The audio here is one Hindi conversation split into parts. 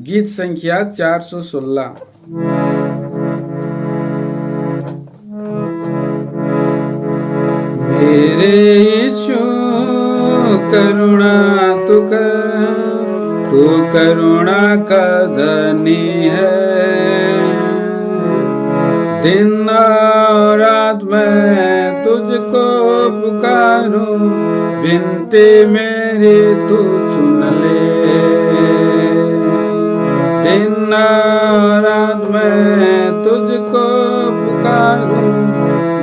गीत संख्या 416। मेरे यीशु करुणा तू कर, तू करुणा का धनी है। दिन और रात मैं तुझको पुकारूं, विनती मेरी तू सुन ले। दिन और रात मैं तुझको पुकारूं,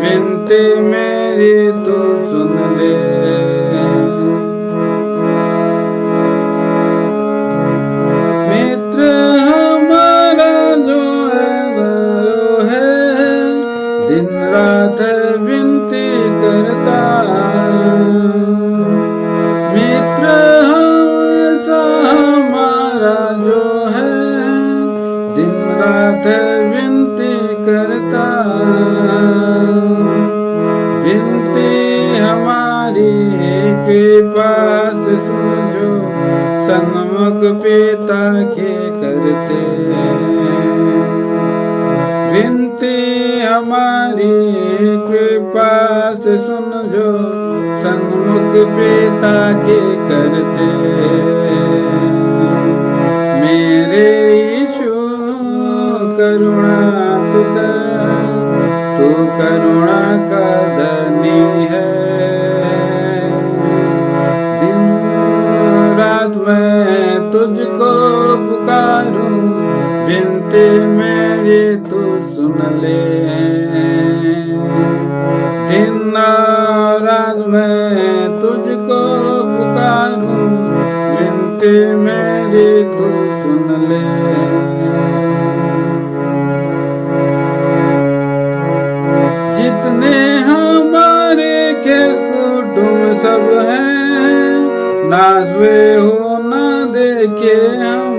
विनती मेरी तू सुन ले। मित्र हमारा जो है दिन रात विनती करता। मित्र हमारा जो है दिन रात विनती करता। विनती हमारी कृपा से सुनो, सन्मुख पिता के करते। विनती हमारी कृपा से सुन जो, सन्मुख पिता के करते। मेरे यीशु करुणा तू कर, तू करुणा का धनी है। दिन रात मैं तुझको पुकारूं, विनती मेरी तू सुन ले। दिन रात मैं तुझको पुकारूं, विनती मेरी तू सुन ले। जितने हमारे खेस कुटुंब सब हैं, नाश वे हो न देखे हम।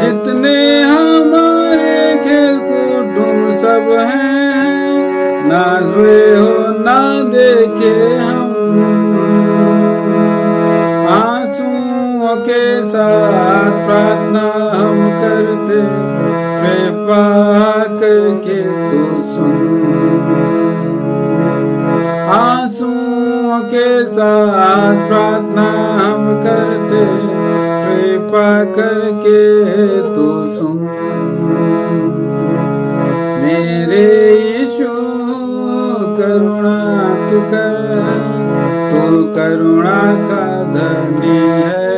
जितने हमारे खेल कुटुंब सब हैं, नाश वे हो न देखे हम। आंसुओं के साथ प्रार्थना हम करते, कृपा करके तू सुन। आंसुओं के साथ प्रार्थना हम करते, कृपा करके तू सुन। मेरे यीशु करुणा तू कर, तू करुणा का धनी है।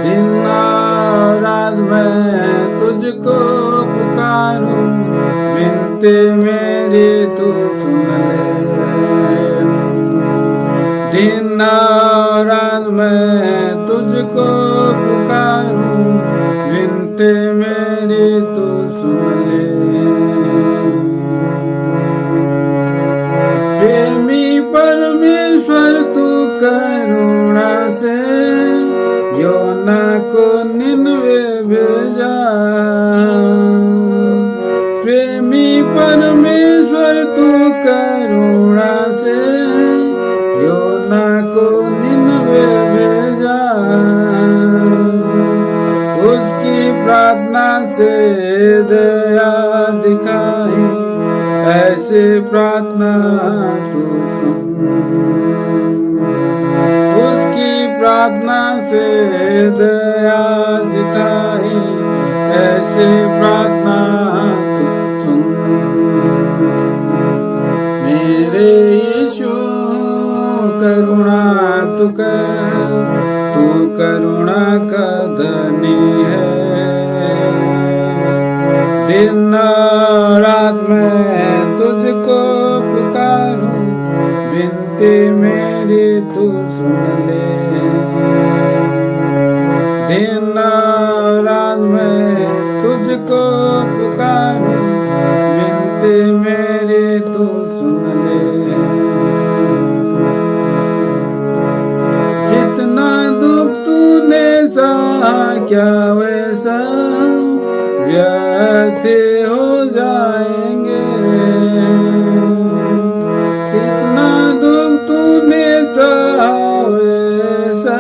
दिन और रात मैं तुझको पुकारूं, विनती मेरी तू सुन ले। दिन और रात मैं तुझको पुकारूं, विनती मेरी तू सुन ले। प्रेमी परमेश्वर तू करुणा से योना को निनवे भेजा। प्रेमी परमेश्वर तू करुणा से योना को निनवे भेजा। उसकी प्रार्थना से दया दिखाई, ऐसे प्रार्थना तू सुन। उसकी प्रार्थना से दया दिखाई, ऐसे प्रार्थना तू सुन। मेरे यीशु करुणा तू कर, तू करुणा का धनी है। दिन रात मैं तुझको पुकारूं, विनती मेरी तू सुन ले। दिन रात मैं तुझको पुकारूं, विनती मेरी तू सुन ले। जितना दुख तूने सहा क्या वैसा व्यर्थ हो जाएंगे। कितना दुख तूने सहा वैसा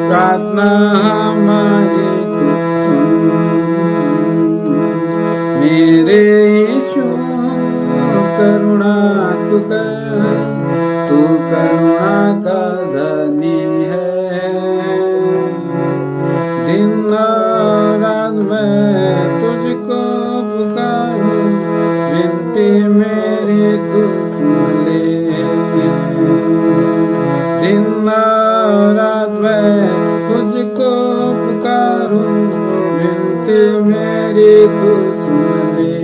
प्रार्थना हमारी तू सुन। मेरे यीशु करुणा तू कर, तू करुणा का धनी है। दिन और रात मैं तुझको पुकारूं, विनती मेरी तू सुन ले। दिन और रात मैं तुझको पुकारूं, विनती मेरी तू सुन ले।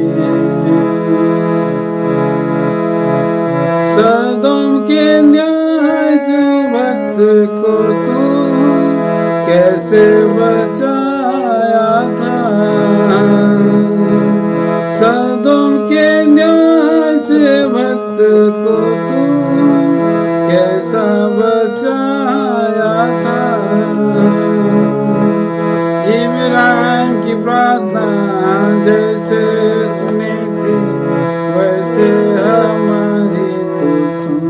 सदोम के न्याय से भक्त को तू कैसे बचाया था। सदोम के न्याय से भक्त को तू कैसा बचाया था। इब्राहिम की प्रार्थना जैसे सुनी थी, वैसे हमारी तू सुन।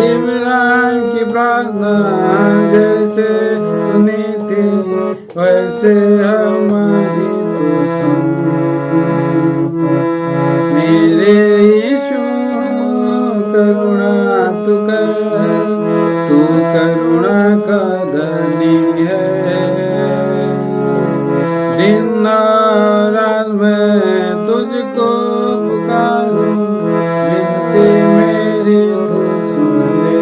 इब्राहिम की प्रार्थना जैसे सुनी थी, वैसे हमारी तू सुन। मेरे यीशु करुणा तू कर, तू करुणा का धनी है। दिन और रात मैं तुझको पुकारूं, विनती मेरी तू सुन ले।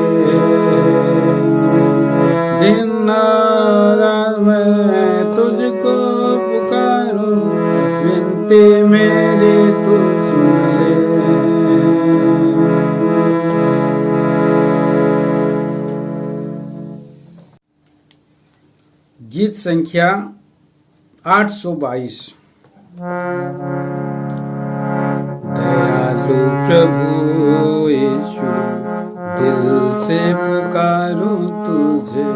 दिन और रात मैं तुझको पुकारूं, विनती मेरी तू सुन ले। गीत संख्या 822। दयालु प्रभु यीशु, दिल से पुकारूं तुझे,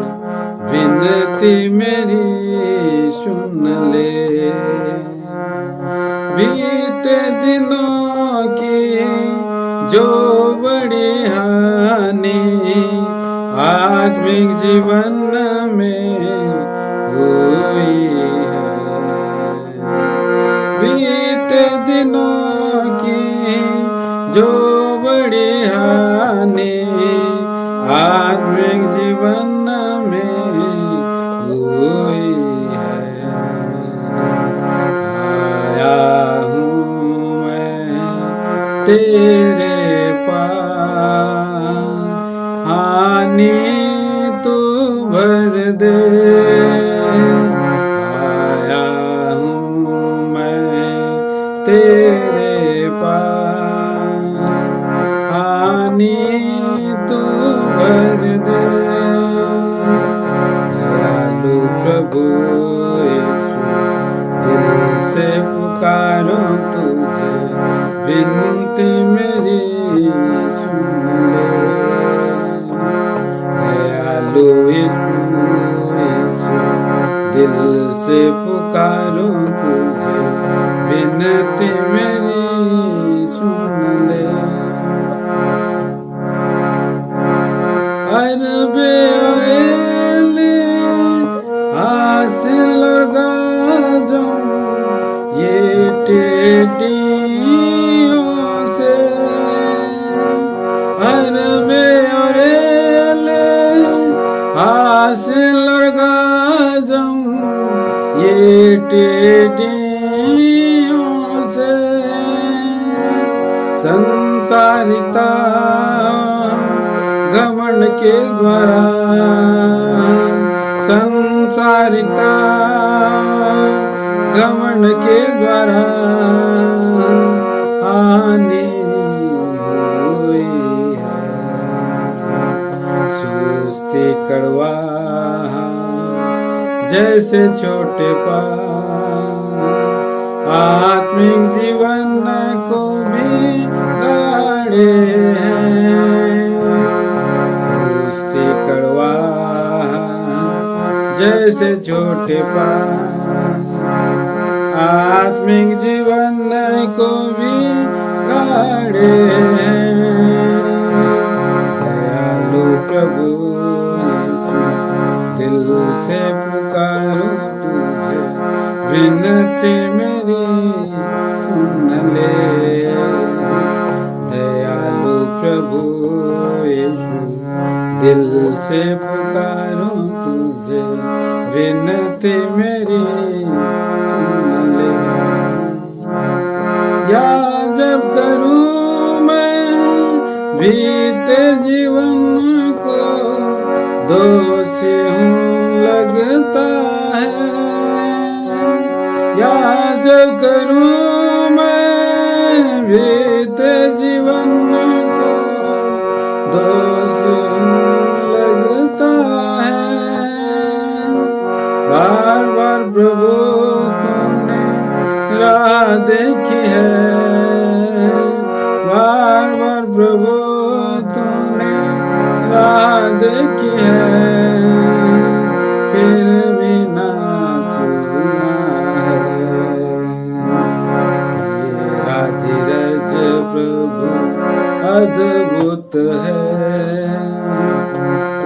विनती मेरी सुन ले। बीते दिनों की जो बड़ी हानि आत्मिक जीवन में हुई है। बीते दिनों की जो बड़ी हानि आत्मिक जीवन में हुई है। आया हूँ मैं तेरे पास, हानि तू भर दे। आया हूँ मैं तेरे पास, हानि तू भर दे। दयालु प्रभु यीशु, दिल से पुकारूं तुझे, विनती मेरी सुन ले। दयालु यीशु, दिल से पुकारूं तुझे, विनती मेरी सुन ले। अरबे अरेले हासिल गाजम ये टेटियों से। अरबे अरेले हासिल गाजम ये टेटियों से। संसारिता घमंड के द्वारा, संसारिता घमंड के द्वारा हानि हुई है। सुस्ती कड़वा जैसे छोटे पाप आत्मिक जीवन को भी गाड़े हैं। सुस्ती कड़वा जैसे छोटे पाप आत्मिक जीवन को भी गाड़े हैं। दयालु प्रभु से पुकारूं तुझे, विनती मेरी सुन ले। दयालु प्रभु यीशु, दिल से पुकारूं तुझे, विनती मेरी सुन ले। या जब करूं मैं बीते जीवन को, दोषी हूँ लगता है। या जब करूं मैं बीते जीवन को, दोषी हूँ लगता है। बार बार प्रभु तूने राह देखी है, बार बार प्रभु तूने राह देखी है, फिर भी ना सुना है। तेरा धीरज प्रभु अद्भुत है,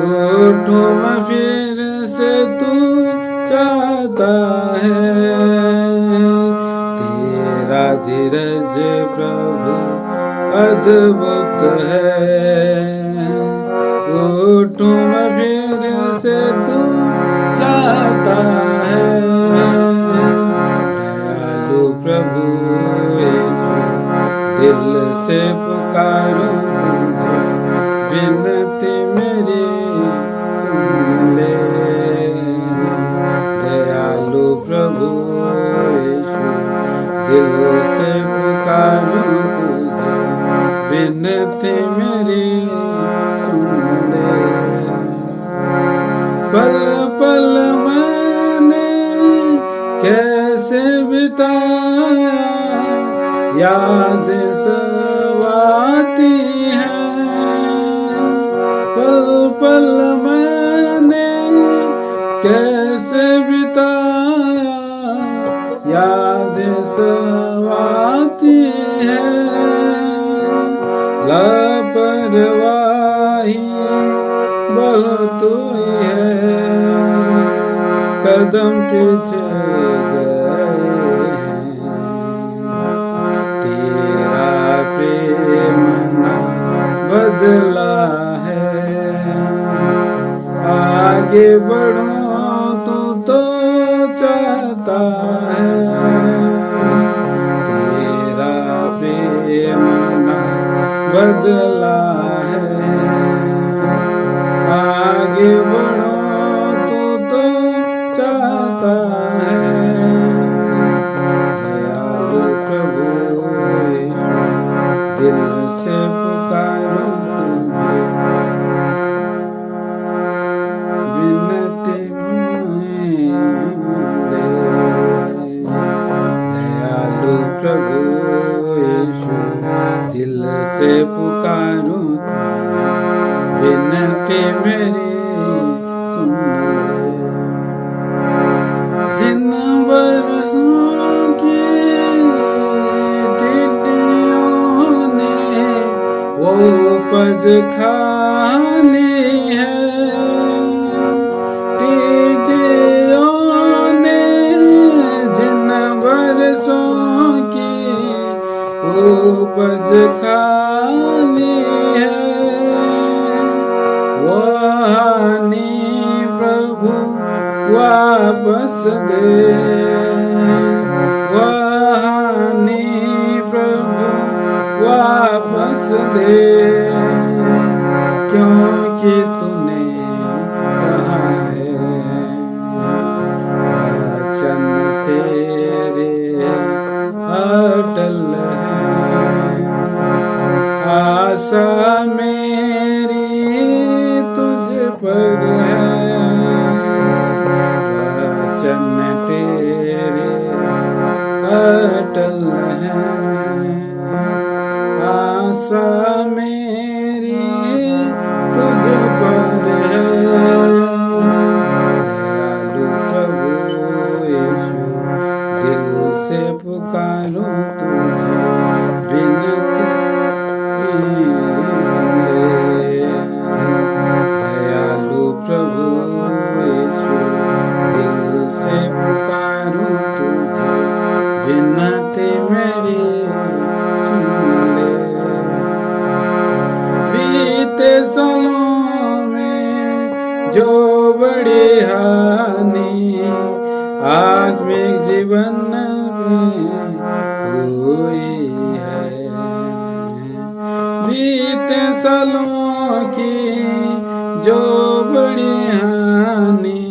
उठूं मैं फिर से तू चाहता है। तेरा धीरज प्रभु अद्भुत है, उठूं मैं फिर से तू चाहता है। दयालु प्रभु यीशु, दिल से पुकारूं तुझे, विनती मेरी सुन ले। दयालु प्रभु यीशु, दिल से पुकारूं तुझे, विनती मेरी सुन ले। पल पल मैंने कैसे बिताया, याद सब आती है। पल पल मैंने कैसे बिताया, याद सब आती है। लापरवाही बहुत हुई है, कदम पीछे गए हैं। तेरा प्रेम ना बदला है, आगे बढ़ूं तो चाहता है। तेरा प्रेम ना बदला है, आगे बढ़ो तो चाहता है। दयालु प्रभु यीशु, दिल से पुकारूं तुझे, विनती दे। दयालु प्रभु यीशु, दिल से पुकारूं तुझे, विनती मेरी सुन ले। जिन बरसों की टिड्डियों ने वो उपज खा ली है, टिड्डियों ने जिन बरसों की उपज खा ली है, वहानी प्रभु वापस दे। वहानी प्रभु वापस दे, क्योंकि तूने कहा है वचन तेरे अटल है। आशा मेरी तुझ पर है, वचन तेरे अटल है। आशा मेरी तुझ पर है। दयालु प्रभु यीशु, दिल से पुकारूं तुझे, विनती सुन ले। दयालु प्रभु यीशु, विनती मेरी सुन ले। बीते सालों में जो बड़ी हानि आत्मिक जीवन में हुई है, बीते सालों की जो बड़ी हानि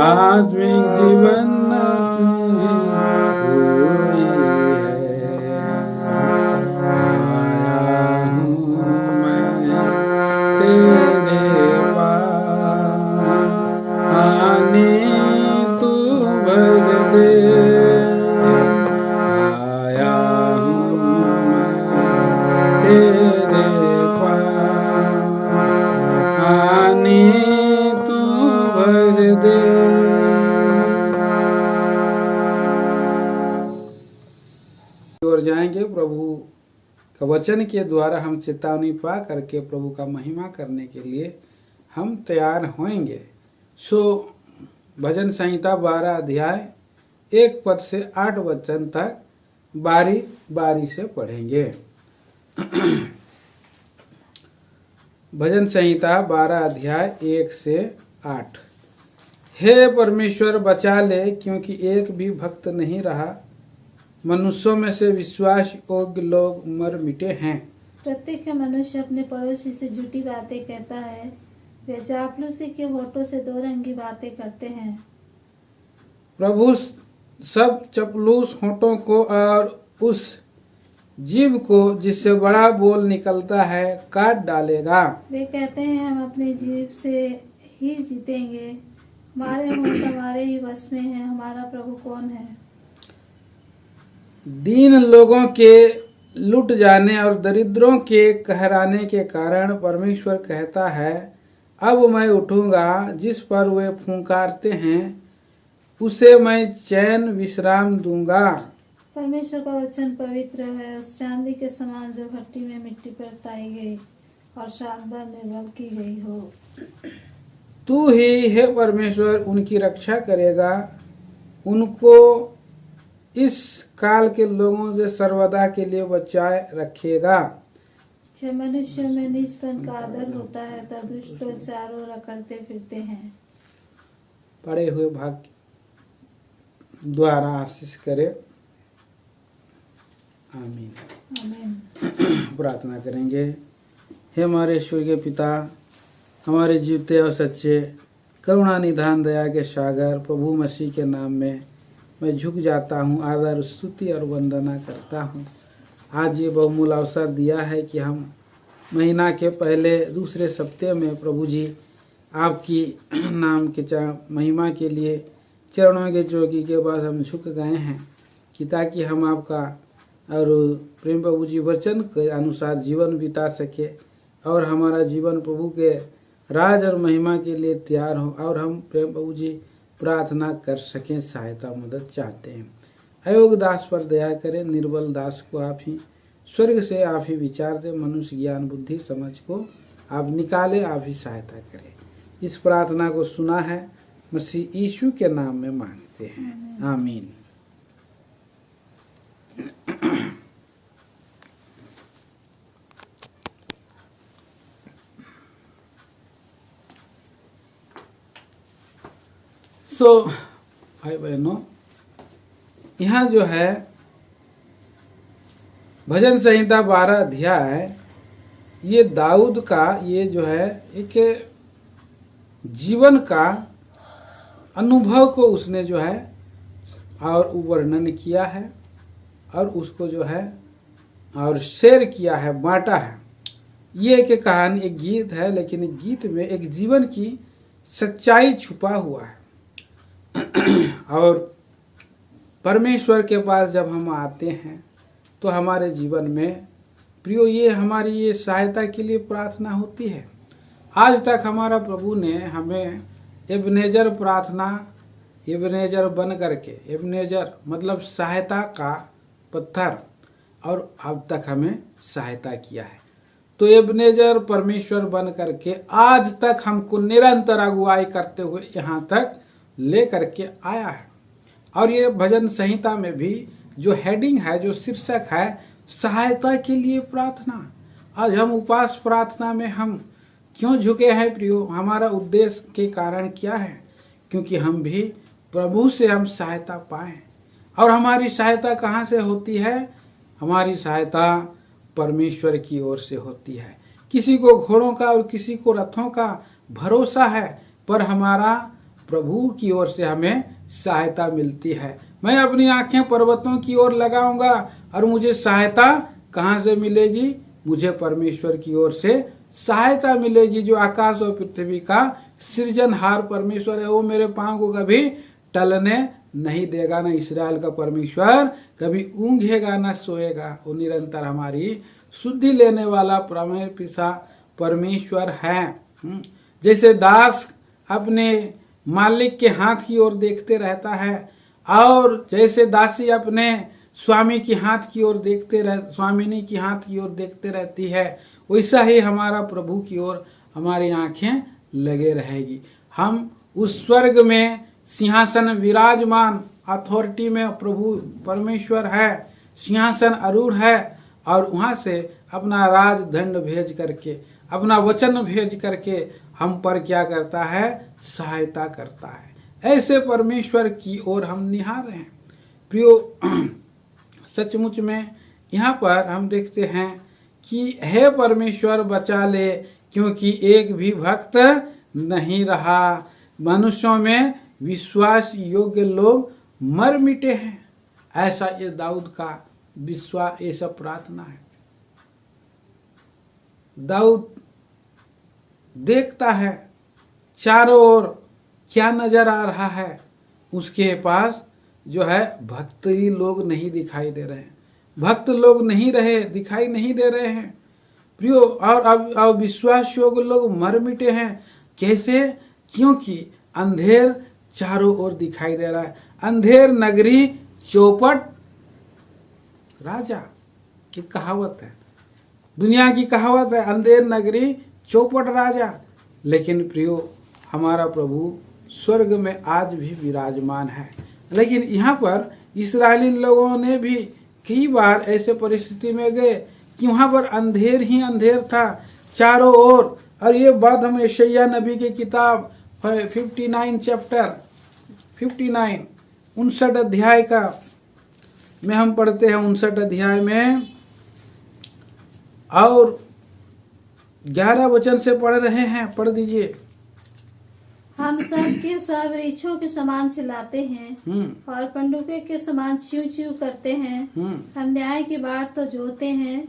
आत्मिक जीवन में हुई है। आया हूँ मैं तेरे पास, आने तू भर दे। आया हूँ मैं तेरे पास, आने तू भर दे। और जाएंगे प्रभु का वचन के द्वारा हम चेतावनी पा करके प्रभु का महिमा करने के लिए हम तैयार होंगे। सो भजन संहिता 12 अध्याय 1 पद से 8 वचन तक बारी बारी से पढ़ेंगे। भजन संहिता 12 अध्याय 1 से 8। हे परमेश्वर बचा ले, क्योंकि एक भी भक्त नहीं रहा, मनुष्यों में से विश्वास योग्य लोग मर मिटे हैं। प्रत्येक मनुष्य अपने पड़ोसी से झूठी बातें कहता है, वे चापलूसी के होठों से दो रंगी बातें करते हैं। प्रभु सब चपलूस होठों को और उस जीव को जिससे बड़ा बोल निकलता है काट डालेगा। वे कहते हैं हम अपने जीव से ही जीतेंगे, हमारे होंठ हमारे ही वश में है, हमारा प्रभु कौन है। दीन लोगों के लुट जाने और दरिद्रों के कहराने के कारण परमेश्वर कहता है, अब मैं उठूंगा। जिस पर वे फुंकारते हैं उसे मैं चैन विश्राम दूंगा। परमेश्वर का वचन पवित्र है, उस चांदी के समान जो भट्टी में मिट्टी पर ताई गई और सात बार निर्मल की गई हो। तू ही हे परमेश्वर उनकी रक्षा करेगा, उनको इस काल के लोगों से सर्वदा के लिए बचाए रखेगा। जब मनुष्य में निजपन का आदर होता है तब दुष्ट लोग चारों ओर अकड़ते फिरते हैं। पढ़े हुए भाग द्वारा आशीष करे। आमीन। आमीन। प्रार्थना करेंगे। हे हमारे ईश्वर के पिता, हमारे जीवते और सच्चे करुणा निधान दया के सागर प्रभु मसीह के नाम में मैं झुक जाता हूँ, आदर स्तुति और वंदना करता हूँ। आज ये बहुमूल्य अवसर दिया है कि हम महीना के पहले दूसरे सप्ताह में प्रभु जी आपकी नाम के महिमा के लिए चरणों के चौकी के बाद हम झुक गए हैं कि ताकि हम आपका और प्रेम प्रभु जी वचन के अनुसार जीवन बिता सके और हमारा जीवन प्रभु के राज और महिमा के लिए तैयार हो और हम प्रेम प्रभु जी प्रार्थना कर सकें, सहायता मदद चाहते हैं। अयोग्य दास पर दया करें, निर्बल दास को आप ही स्वर्ग से आप ही विचार दें, मनुष्य ज्ञान बुद्धि समझ को आप निकाले, आप ही सहायता करें। इस प्रार्थना को सुना है मसीह यीशु के नाम में मांगते हैं, आमीन। भाई बहनों, यहाँ जो है भजन संहिता 12 अध्याय ये दाऊद का ये जो है एक जीवन का अनुभव को उसने जो है और वर्णन किया है और उसको जो है और शेयर किया है, बांटा है। ये एक कहानी, एक गीत है, लेकिन एक गीत में एक जीवन की सच्चाई छुपा हुआ है। और परमेश्वर के पास जब हम आते हैं तो हमारे जीवन में प्रियो ये हमारी ये सहायता के लिए प्रार्थना होती है। आज तक हमारा प्रभु ने हमें एबनेजर प्रार्थना, एबनेजर बन करके, एबनेजर मतलब सहायता का पत्थर, और अब तक हमें सहायता किया है। तो एबनेजर परमेश्वर बन करके आज तक हमको निरंतर अगुवाई करते हुए यहाँ तक ले करके आया है। और ये भजन संहिता में भी जो हेडिंग है, जो शीर्षक है, सहायता के लिए प्रार्थना। आज हम उपवास प्रार्थना में हम क्यों झुके हैं प्रियो? हमारा उद्देश्य के कारण क्या है? क्योंकि हम भी प्रभु से हम सहायता पाएं। और हमारी सहायता कहाँ से होती है? हमारी सहायता परमेश्वर की ओर से होती है। किसी को घोड़ों का और किसी को रथों का भरोसा है, पर हमारा प्रभु की ओर से हमें सहायता मिलती है। मैं अपनी आंखें पर्वतों की ओर लगाऊंगा और मुझे सहायता कहाँ से मिलेगी? मुझे परमेश्वर की ओर से सहायता मिलेगी। जो आकाश और पृथ्वी का सृजनहार परमेश्वर है, वो मेरे पांव को कभी टलने नहीं देगा। न इस्राएल का परमेश्वर कभी ऊंघेगा न सोएगा। वो निरंतर हमारी शुद्धि लेने वाला परमेश्वर है। जैसे दास अपने मालिक के हाथ की ओर देखते रहता है, और जैसे दासी अपने स्वामी की हाथ की ओर स्वामिनी की हाथ की ओर देखते रहती है, वैसा ही हमारा प्रभु की ओर हमारी आंखें लगे रहेगी। हम उस स्वर्ग में सिंहासन विराजमान, अथॉरिटी में प्रभु परमेश्वर है, सिंहासन आरूढ़ है, और वहां से अपना राज दंड भेज करके, अपना वचन भेज करके हम पर क्या करता है? सहायता करता है। ऐसे परमेश्वर की ओर हम निहार रहे हैं प्रियो। सचमुच में यहाँ पर हम देखते हैं कि हे परमेश्वर बचा ले, क्योंकि एक भी भक्त नहीं रहा। मनुष्यों में विश्वास योग्य लोग मर मिटे हैं। ऐसा ये दाऊद का विश्वास, ये सब प्रार्थना है। दाऊद देखता है चारों ओर क्या नजर आ रहा है। उसके पास जो है भक्ति लोग नहीं दिखाई दे रहे हैं, भक्त लोग नहीं रहे, दिखाई नहीं दे रहे हैं प्रियो। और अब विश्वास योग्य लोग मर मिटे हैं। कैसे? क्योंकि अंधेर चारों ओर दिखाई दे रहा है। अंधेर नगरी चौपट राजा की कहावत है, दुनिया की कहावत है, अंधेर नगरी चौपट राजा। लेकिन प्रियो, हमारा प्रभु स्वर्ग में आज भी विराजमान है। लेकिन यहाँ पर इस्राएली लोगों ने भी कई बार ऐसे परिस्थिति में गए कि वहाँ पर अंधेर ही अंधेर था चारों ओर। और ये बात हम यशायाह नबी की किताब 59 चैप्टर 59 59 अध्याय का में हम पढ़ते हैं। 59 अध्याय में और 11 वचन से पढ़ रहे हैं, पढ़ दीजिए। हम सब के सब वृक्षों के समान चिल्लाते हैं और पंडुके के समान च्यू च्यू करते हैं। हम न्याय की बाट तो जोते हैं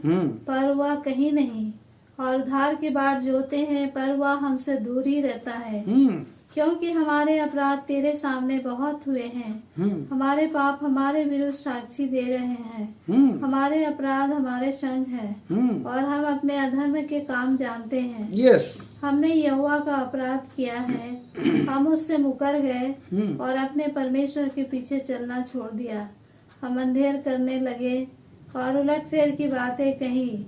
पर वह कहीं नहीं, और धार की बाट जोते हैं पर वह हमसे दूर ही रहता है। क्योंकि हमारे अपराध तेरे सामने बहुत हुए हैं, हमारे पाप हमारे विरुद्ध साक्षी दे रहे हैं। हमारे अपराध हमारे संग है, और हम अपने अधर्म के काम जानते हैं। यस, हमने यहोवा का अपराध किया है, हम उससे मुकर गए और अपने परमेश्वर के पीछे चलना छोड़ दिया। हम अंधेर करने लगे और उलटफेर की बातें कही।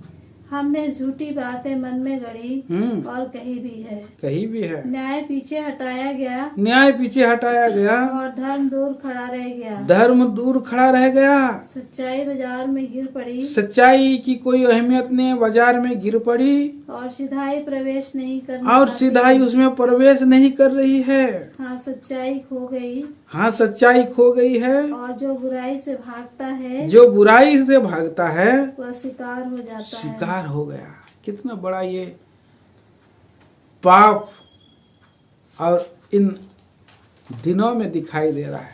हमने झूठी बातें मन में गढ़ी और कही भी है। न्याय पीछे हटाया गया और धर्म दूर खड़ा रह गया। सच्चाई बाजार में गिर पड़ी, सच्चाई की कोई अहमियत नहीं, बाजार में गिर पड़ी। और सिधाई प्रवेश नहीं कर, और सिधाई उसमें प्रवेश नहीं कर रही है। हाँ, सच्चाई खो गई है। और जो बुराई से भागता है वह शिकार हो गया। कितना बड़ा ये पाप और इन दिनों में दिखाई दे रहा है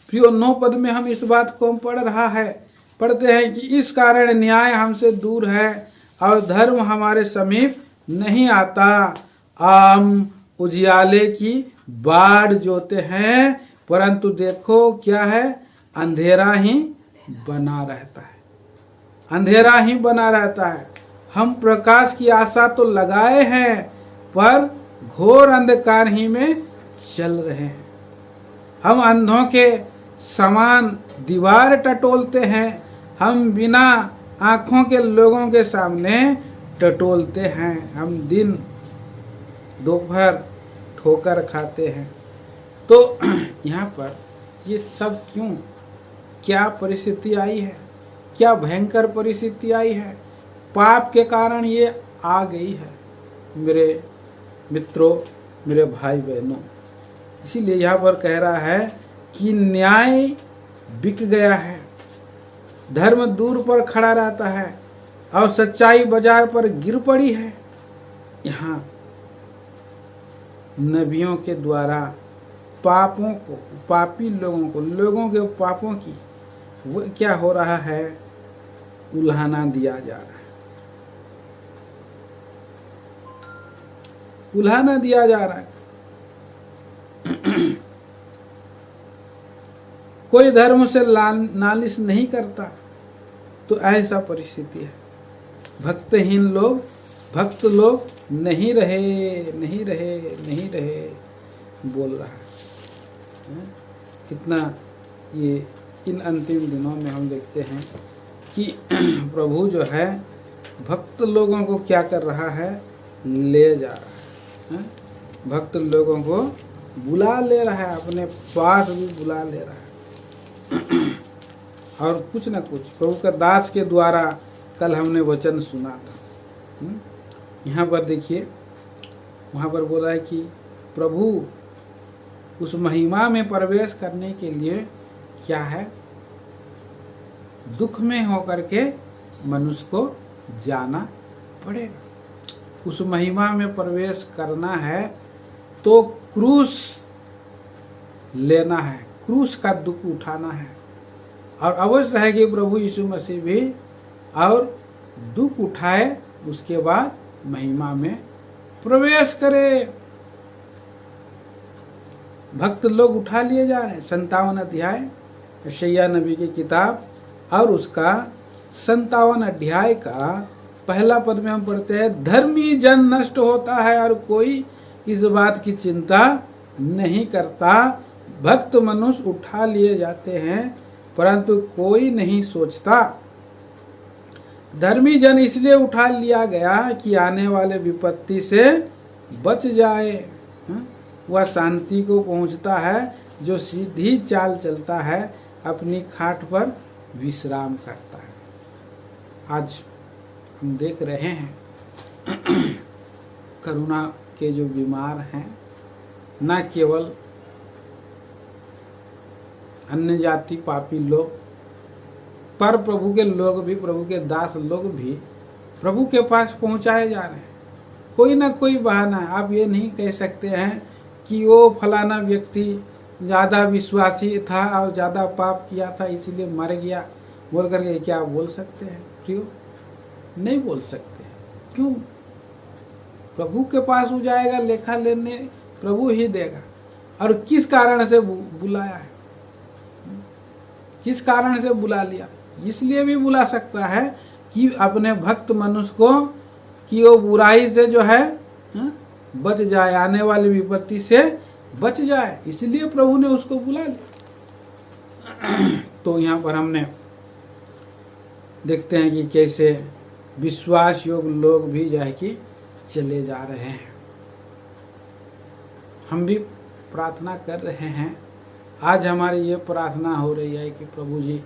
प्रियो। 9 पद में हम इस बात को पढ़ते हैं कि इस कारण न्याय हमसे दूर है और धर्म हमारे समीप नहीं आता। हम उजियाले की बाढ़ जोते हैं, परंतु देखो क्या है, अंधेरा ही बना रहता है। हम प्रकाश की आशा तो लगाए हैं, पर घोर अंधकार ही में चल रहे हैं। हम अंधों के समान दीवार टटोलते हैं, हम बिना आंखों के लोगों के सामने टटोलते हैं। हम दिन दोपहर ठोकर खाते हैं। तो यहाँ पर ये सब क्यों? क्या परिस्थिति आई है, क्या भयंकर परिस्थिति आई है, पाप के कारण ये आ गई है। मेरे मित्रों, मेरे भाई बहनों, इसीलिए यहाँ पर कह रहा है कि न्याय बिक गया है, धर्म दूर पर खड़ा रहता है और सच्चाई बाजार पर गिर पड़ी है। यहाँ नबियों के द्वारा पापों को, पापी लोगों के पापों की वो क्या हो रहा है, उल्हाना दिया जा रहा है, उल्हाना दिया जा रहा है। कोई धर्म से नालिश नहीं करता, तो ऐसा परिस्थिति है। भक्तहीन लोग, भक्त लोग नहीं रहे बोल रहा है। कितना ये इन अंतिम दिनों में हम देखते हैं कि प्रभु जो है भक्त लोगों को क्या कर रहा है, ले जा रहा है। भक्त लोगों को बुला ले रहा है, अपने पास भी बुला ले रहा है। और कुछ न कुछ प्रभु का दास के द्वारा कल हमने वचन सुना था। यहाँ पर देखिए, वहाँ पर बोला है कि प्रभु उस महिमा में प्रवेश करने के लिए क्या है, दुख में होकर के मनुष्य को जाना पड़ेगा। उस महिमा में प्रवेश करना है तो क्रूस लेना है, क्रूस का दुख उठाना है। और अवश्य है कि प्रभु यीशु मसीह भी और दुख उठाए, उसके बाद महिमा में प्रवेश करे। भक्त लोग उठा लिए जा रहे हैं। 57 अध्याय यशायाह नबी की किताब और उसका 57 अध्याय का पहला पद में हम पढ़ते हैं, धर्मी जन नष्ट होता है और कोई इस बात की चिंता नहीं करता। भक्त मनुष्य उठा लिए जाते हैं परंतु कोई नहीं सोचता। धर्मी जन इसलिए उठा लिया गया कि आने वाले विपत्ति से बच जाए। वह शांति को पहुंचता है जो सीधी चाल चलता है, अपनी खाट पर विश्राम करता है। आज हम देख रहे हैं करुणा के जो बीमार हैं, न केवल अन्य जाति पापी लोग, पर प्रभु के लोग भी, प्रभु के दास लोग भी प्रभु के पास पहुंचाए जा रहे हैं। कोई ना कोई बहाना। आप ये नहीं कह सकते हैं कि वो फलाना व्यक्ति ज़्यादा विश्वासी था और ज़्यादा पाप किया था इसलिए मर गया बोल करके क्या बोल सकते हैं प्रियो? नहीं बोल सकते। क्यों? प्रभु के पास हो जाएगा, लेखा लेने प्रभु ही देगा। और किस कारण से बुलाया है, किस कारण से बुला लिया? इसलिए भी बुला सकता है कि अपने भक्त मनुष्य को कि वो बुराई से जो है बच जाए, आने वाली विपत्ति से बच जाए, इसलिए प्रभु ने उसको बुला लिया। तो यहाँ पर हमने देखते हैं कि कैसे विश्वास योग्य लोग भी जो है कि चले जा रहे हैं। हम भी प्रार्थना कर रहे हैं। आज हमारी ये प्रार्थना हो रही है कि प्रभु जी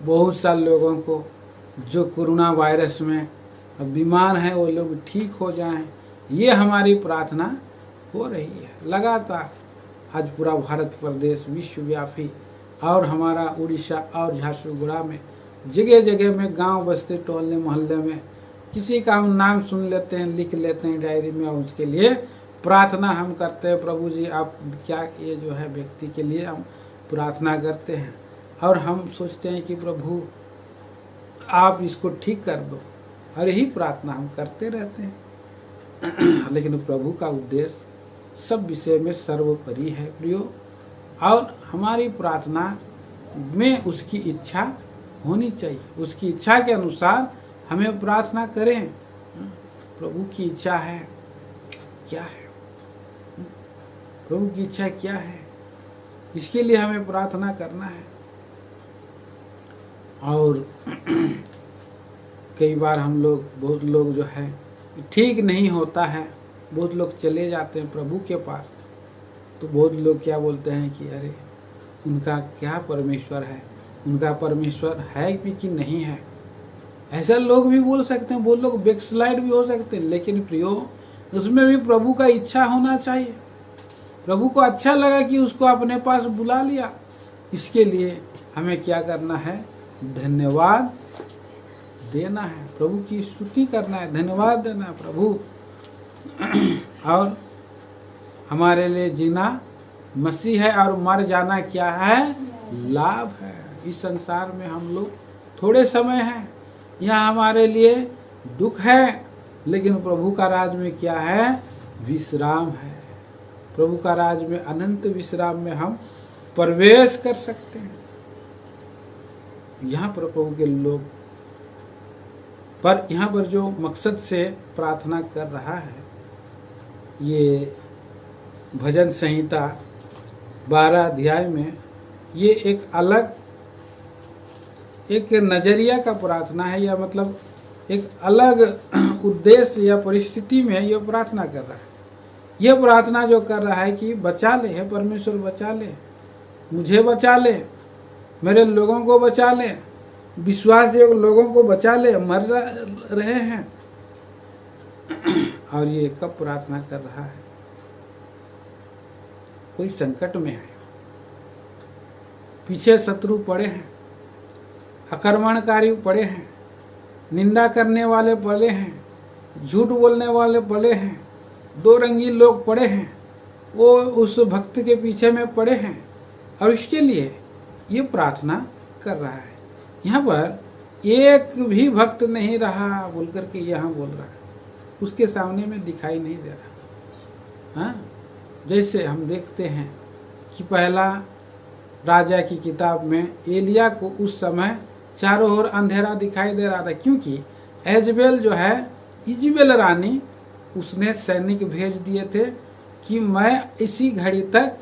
बहुत सारे लोगों को जो कोरोना वायरस में बीमार हैं वो लोग ठीक हो जाएं, ये हमारी प्रार्थना हो रही है लगातार। आज पूरा भारत प्रदेश विश्वव्यापी और हमारा उड़ीसा और झारखंड में जगह जगह में गांव बस्ती टोलने मोहल्ले में किसी का हम नाम सुन लेते हैं, लिख लेते हैं डायरी में, और उसके लिए प्रार्थना हम करते हैं। प्रभु जी आप क्या, ये जो है व्यक्ति के लिए हम प्रार्थना करते हैं और हम सोचते हैं कि प्रभु आप इसको ठीक कर दो, और यही प्रार्थना हम करते रहते हैं। लेकिन प्रभु का उद्देश्य सब विषय में सर्वोपरि है प्रियो, और हमारी प्रार्थना में उसकी इच्छा होनी चाहिए। उसकी इच्छा के अनुसार हमें प्रार्थना करें। प्रभु की इच्छा है क्या है, प्रभु की इच्छा क्या है, इसके लिए हमें प्रार्थना करना है। और कई बार हम लोग, बहुत लोग जो है ठीक नहीं होता है, बहुत लोग चले जाते हैं प्रभु के पास, तो बहुत लोग क्या बोलते हैं कि अरे उनका क्या परमेश्वर है, उनका परमेश्वर है भी कि नहीं है। ऐसा लोग भी बोल सकते हैं, वो लोग बैकस्लाइड भी हो सकते हैं, लेकिन प्रियो उसमें भी प्रभु का इच्छा होना चाहिए। प्रभु को अच्छा लगा कि उसको अपने पास बुला लिया। इसके लिए हमें क्या करना है? धन्यवाद देना है, प्रभु की स्तुति करना है, धन्यवाद देना है प्रभु। और हमारे लिए जीना मसीह है और मर जाना क्या है? लाभ है। इस संसार में हम लोग थोड़े समय हैं, यहाँ हमारे लिए दुख है, लेकिन प्रभु का राज में क्या है? विश्राम है। प्रभु का राज में अनंत विश्राम में हम प्रवेश कर सकते हैं। यहाँ पर प्रभु के लोग पर यहाँ पर जो मकसद से प्रार्थना कर रहा है, ये भजन संहिता 12 अध्याय में ये एक अलग एक नजरिया का प्रार्थना है, या मतलब एक अलग उद्देश्य या परिस्थिति में ये प्रार्थना कर रहा है। ये प्रार्थना जो कर रहा है कि बचा ले, हे परमेश्वर बचा ले, मुझे बचा ले, मेरे लोगों को बचा ले, विश्वास योग्य लोगों को बचा ले, मर रहे हैं। और ये कब प्रार्थना कर रहा है? कोई संकट में है, पीछे शत्रु पड़े हैं, आक्रमणकारी पड़े हैं, निंदा करने वाले पड़े हैं, झूठ बोलने वाले पड़े हैं, दो रंगी लोग पड़े हैं, वो उस भक्त के पीछे में पड़े हैं, और इसके लिए ये प्रार्थना कर रहा है। यहाँ पर एक भी भक्त नहीं रहा बोल करके यहाँ बोल रहा है, उसके सामने में दिखाई नहीं दे रहा। हाँ, जैसे हम देखते हैं कि पहला राजा की किताब में एलिया को उस समय चारों ओर अंधेरा दिखाई दे रहा था, क्योंकि एजबेल जो है, इजबेल रानी, उसने सैनिक भेज दिए थे कि मैं इसी घड़ी तक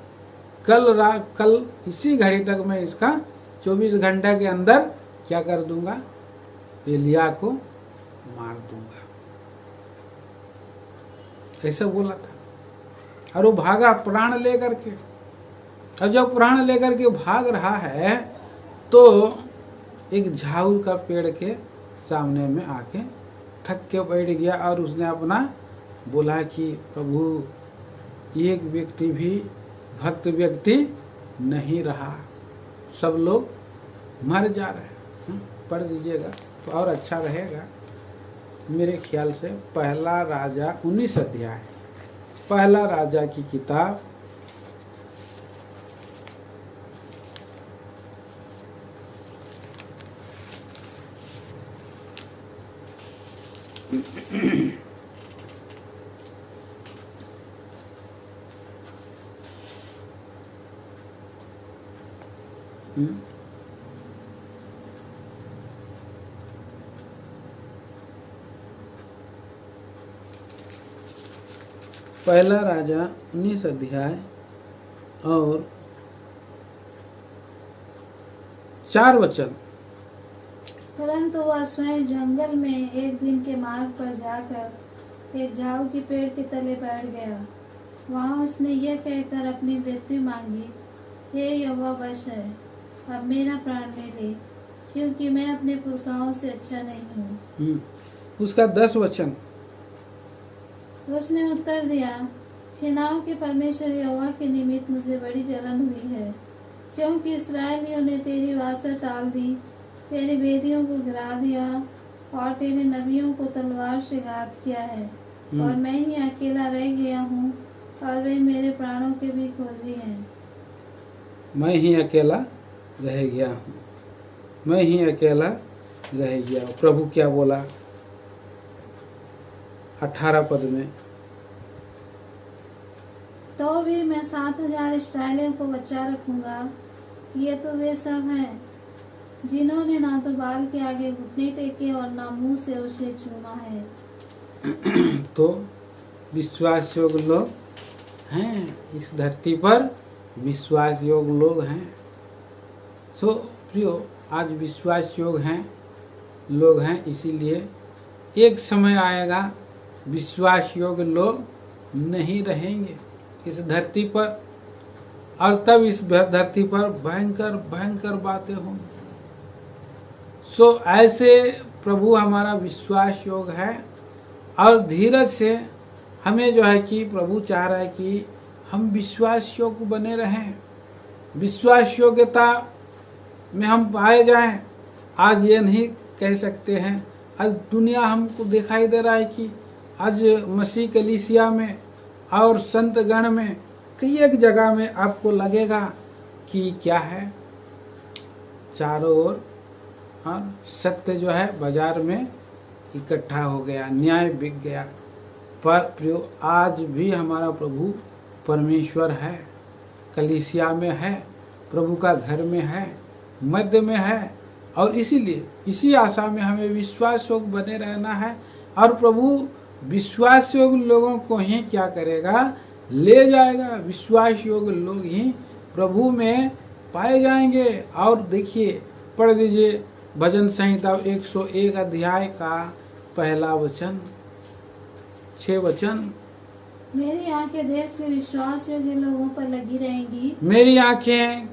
कल इसी घड़ी तक मैं इसका 24 घंटे के अंदर क्या कर दूंगा? एलिया को मार दूंगा, ऐसा बोला था। और वो भागा प्राण लेकर के। और जब प्राण लेकर के भाग रहा है तो एक झाऊ का पेड़ के सामने में आके थक के बैठ गया, और उसने अपना बोला कि प्रभु, एक व्यक्ति भी भक्त व्यक्ति नहीं रहा, सब लोग मर जा रहे हैं। पढ़ दीजिएगा तो और अच्छा रहेगा मेरे ख्याल से। पहला राजा 19 अध्याय, पहला राजा की किताब 19 पहला राजा 19 अध्याय और 4 वचन। परंतु वह स्वयं जंगल में एक दिन के मार्ग पर जाकर एक झाऊ के पेड़ के तले बैठ गया। वहाँ उसने यह कहकर अपनी मृत्यु मांगी, हे यहोवा बस है, अब मेरा प्राण ले ले, क्योंकि मैं अपने पुरखाओं से अच्छा नहीं हूँ। उसका 10 वचन। उसने उत्तर दिया, सेनाओं के परमेश्वर यहोवा के निमित्त मुझे बड़ी जलन हुई है, क्योंकि इस्राएलियों ने तेरी वाचा टाल दी, तेरे वेदियों को गिरा दिया और तेरे नबियों को तलवार से घात किया है, और मैं ही अकेला रह गया हूँ और वे मेरे प्राणों के भी खोजी हैं। मैं ही अकेला रह गया हूँ, मैं ही अकेला रह गया हूँ। प्रभु क्या बोला 18 पद में? तो भी मैं 7,000 इस्राएलियों को बचा रखूंगा। ये तो वे सब हैं जिन्होंने ना तो बाल के आगे घुटने टेके और ना मुंह से उसे चूमा है। तो विश्वास योग्य लोग हैं इस धरती पर, विश्वास योग्य लोग हैं। सो प्रियो, आज विश्वास योग्य हैं लोग हैं, इसीलिए एक समय आएगा विश्वास योग्य लोग नहीं रहेंगे इस धरती पर, और तब इस धरती पर भयंकर भयंकर बातें होंगी। सो ऐसे प्रभु हमारा विश्वास योग है। और धीरज से हमें जो है कि प्रभु चाह रहा है कि हम विश्वास योग्य बने रहें, विश्वास योग्यता में हम पाए जाएं। आज ये नहीं कह सकते हैं, आज दुनिया हमको दिखाई दे रहा है कि आज मसीह कलीसिया में और संत गण में कई एक जगह में आपको लगेगा कि क्या है, चारों ओर और सत्य जो है बाजार में इकट्ठा हो गया, न्याय बिक गया। पर प्रियो, आज भी हमारा प्रभु परमेश्वर है, कलीसिया में है, प्रभु का घर में है, मध्य में है। और इसीलिए इसी आशा में हमें विश्वास योग्य बने रहना है। और प्रभु विश्वास योग्य लोगों को ही क्या करेगा, ले जाएगा। विश्वास योग्य लोग ही प्रभु में पाए जाएंगे। और देखिए, पढ़ दीजिए भजन संहिता 101 अध्याय का पहला वचन, 6 वचन। मेरी आंखें देश के विश्वास योग्य लोगों पर लगी रहेंगी। मेरी आंखें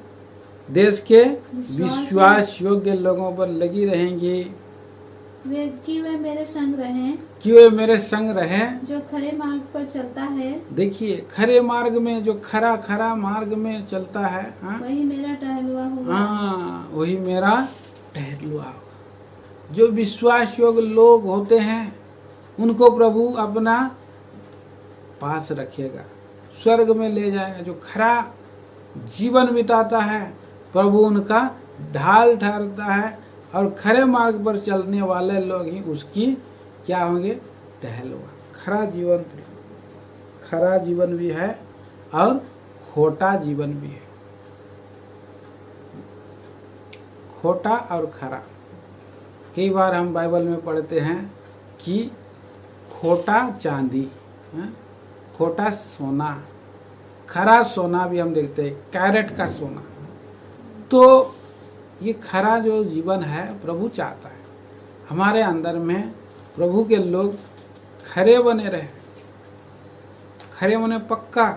देश के विश्वास योग्य लोगों पर लगी रहेंगी कि वे मेरे संग रहें, कि वे मेरे संग रहें। जो खरे मार्ग पर चलता है, देखिए, खरे मार्ग में जो खरा मार्ग में चलता है, वही मेरा टहलुआ होगा। हाँ, वही मेरा टहलुआ होगा। जो विश्वास योग्य लोग होते हैं उनको प्रभु अपना पास रखेगा, स्वर्ग में ले जाएगा। जो खरा जीवन बिताता है प्रभु उनका ढाल ठहरता है। और खरे मार्ग पर चलने वाले लोग ही उसकी क्या होंगे, टहलुआ। खरा जीवन भी है और खोटा जीवन भी है। खोटा और खरा, कई बार हम बाइबल में पढ़ते हैं कि खोटा चांदी, खोटा सोना, खरा सोना भी हम देखते हैं, कैरेट का सोना। तो ये खरा जो जीवन है प्रभु चाहता है हमारे अंदर में प्रभु के लोग खरे बने रहे। खरे बने पक्का,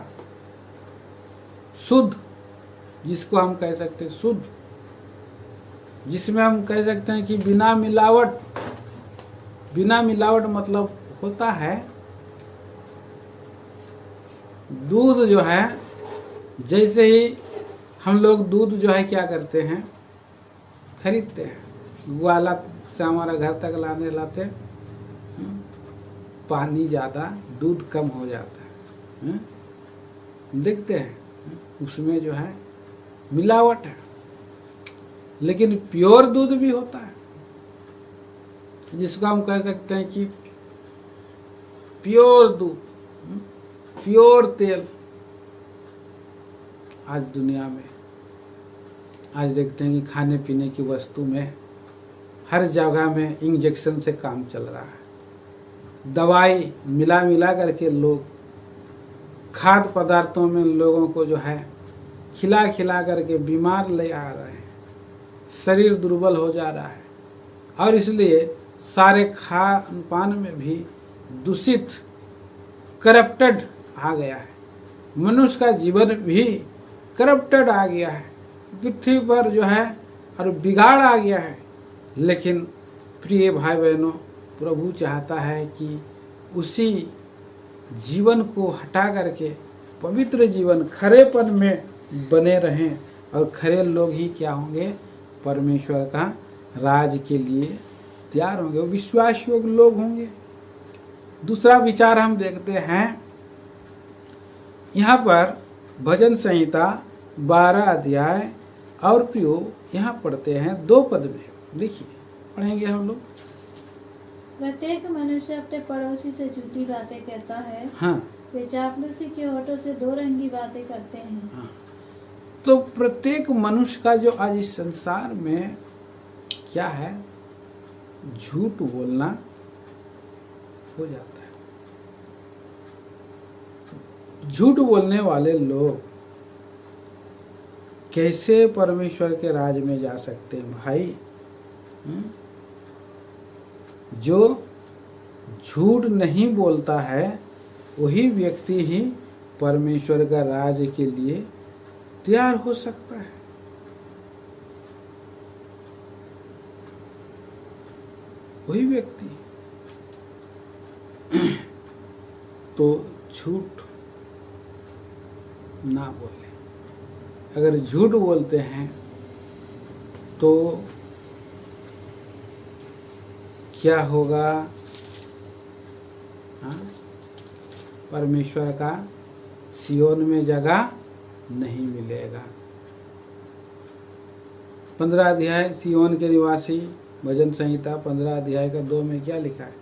शुद्ध, जिसको हम कह सकते हैं शुद्ध, जिसमें हम कह सकते हैं कि बिना मिलावट। बिना मिलावट मतलब होता है दूध जो है, जैसे ही हम लोग दूध जो है क्या करते हैं, खरीदते हैं, ग्वाला से हमारा घर तक लाते, पानी ज़्यादा दूध कम हो जाता है, देखते हैं उसमें जो है मिलावट है। लेकिन प्योर दूध भी होता है, जिसको हम कह सकते हैं कि प्योर दूध, प्योर तेल। आज दुनिया में आज देखते हैं कि खाने पीने की वस्तु में हर जगह में इंजेक्शन से काम चल रहा है। दवाई मिला करके लोग खाद्य पदार्थों में लोगों को जो है खिला करके बीमार ले आ रहे हैं, शरीर दुर्बल हो जा रहा है। और इसलिए सारे खान पान में भी दूषित, करप्टेड आ गया है। मनुष्य का जीवन भी करप्टेड आ गया है, पृथ्वी पर जो है और बिगाड़ आ गया है। लेकिन प्रिय भाई बहनों, प्रभु चाहता है कि उसी जीवन को हटा करके पवित्र जीवन, खरेपन में बने रहें। और खरे लोग ही क्या होंगे, परमेश्वर का राज के लिए तैयार होंगे, विश्वास योग्य लोग होंगे। दूसरा विचार हम देखते हैं यहाँ पर भजन संहिता 12 अध्याय और प्रयोग यहाँ पढ़ते हैं 2 पद में। देखिए, पढ़ेंगे हम लोग। प्रत्येक मनुष्य अपने पड़ोसी से झूठी बातें कहता है। हाँ, वे चापलूसी के होठों से 2 रंगी बातें करते हैं। हाँ। तो प्रत्येक मनुष्य का जो आज इस संसार में क्या है, झूठ बोलना हो जाता है। झूठ बोलने वाले लोग कैसे परमेश्वर के राज में जा सकते हैं भाई? जो झूठ नहीं बोलता है वही व्यक्ति ही परमेश्वर का राज के लिए तैयार हो सकता है। वही व्यक्ति। तो झूठ ना बोले। अगर झूठ बोलते हैं तो क्या होगा? हाँ? परमेश्वर का सियोन में जगह नहीं मिलेगा। 15 अध्याय सियोन के निवासी, भजन संहिता 15 अध्याय का 2 में क्या लिखा है?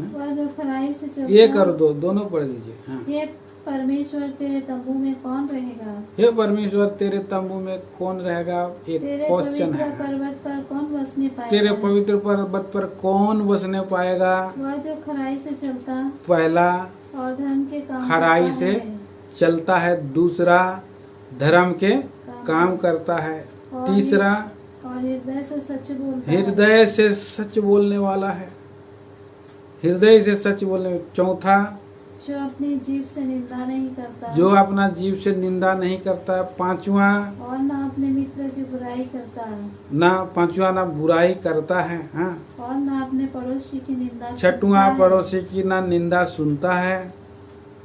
वह जो खराई से चलता, ये कर दो, दोनों पढ़ दीजिए। हाँ। हे परमेश्वर तेरे तंबू में कौन रहेगा? हे परमेश्वर तेरे तंबू में कौन रहेगा? एक तेरे क्वेश्चन पवित्र है। पर्वत पर कौन बसने पाएगा? तेरे पवित्र पर्वत पर कौन बसने पाएगा? वह जो खराई से चलता पहला और धर्म के काम खराई करता से है, चलता है, दूसरा धर्म के काम करता है, तीसरा और हृदय से सच बोलता है। हृदय से सच बोलने वाला है, हृदय से सच बोलने। चौथा जो अपनी जीभ से निंदा नहीं करता, जो अपना जीव से निंदा नहीं करता। पांचवा और न अपने मित्र की बुराई करता, पांचवा ना बुराई करता है। हाँ। और न अपने पड़ोसी की निंदा छठवां सुनता है। पड़ोसी की ना निंदा सुनता है।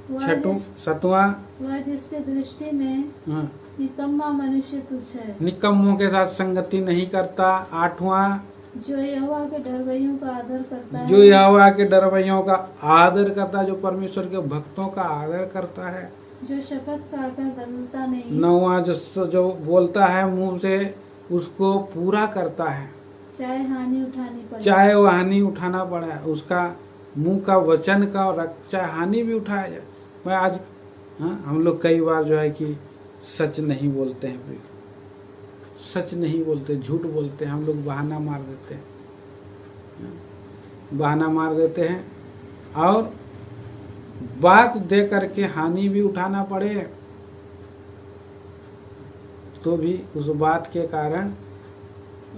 सतवां वह जिसके दृष्टि में हाँ, निकम्मा मनुष्य तुच्छ है, निकम्मों के साथ संगति नहीं करता। आठवां जो यहोवा के डरवैयों का आदर करता है, जो यहोवा के डरवैयों का आदर करता है, जो परमेश्वर के भक्तों का आदर करता है। जो शपथ खाकर बदलता नहीं, नौवां जो बोलता है मुंह से उसको पूरा करता है, चाहे हानि उठानी पड़े। चाहे वो हानि उठाना पड़े, उसका मुंह का वचन का और चाहे हानि भी उठाया जाए। मैं आज हम लोग कई बार जो है कि सच नहीं बोलते हैं, प्रिय, सच नहीं बोलते, झूठ बोलते हैं। हम लोग बहाना मार देते हैं, बहाना मार देते हैं और बात दे करके हानि भी उठाना पड़े तो भी उस बात के कारण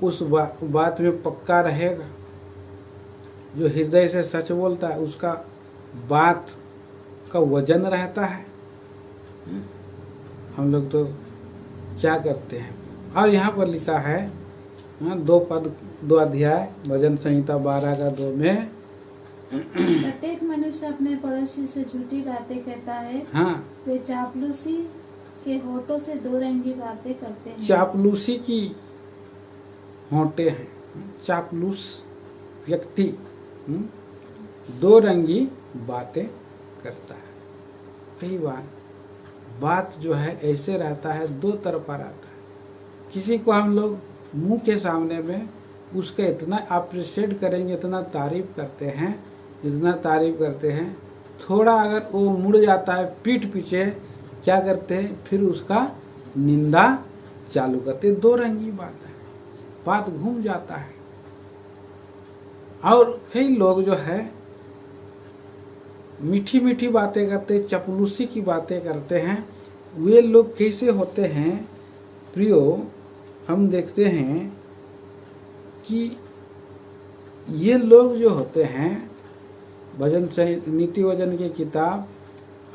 उस बात में पक्का रहेगा। जो हृदय से सच बोलता है उसका बात का वजन रहता है। हम लोग तो क्या करते हैं। और यहाँ पर लिखा है 2 अध्याय भजन संहिता 12 का 2 में प्रत्येक मनुष्य अपने पड़ोसी से झूठी बातें कहता है। हाँ, वे चापलूसी के होठों से दो रंगी बातें करते हैं। चापलूसी की होंठे हैं। चापलूस व्यक्ति दो रंगी बातें करता है। कई बार बात जो है ऐसे रहता है, दो तरफा रहता है। किसी को हम लोग मुंह के सामने में उसका इतना अप्रिशिएट करेंगे, इतना तारीफ करते हैं, इतना तारीफ करते हैं, थोड़ा अगर वो मुड़ जाता है पीठ पीछे क्या करते हैं, फिर उसका निंदा चालू करते हैं। दो रंगी बात है, बात घूम जाता है। और कई लोग जो है मीठी मीठी बातें करते, चपलूसी की बातें करते हैं। वे लोग कैसे होते हैं प्रियो? हम देखते हैं कि ये लोग जो होते हैं, भजन नीति वचन की किताब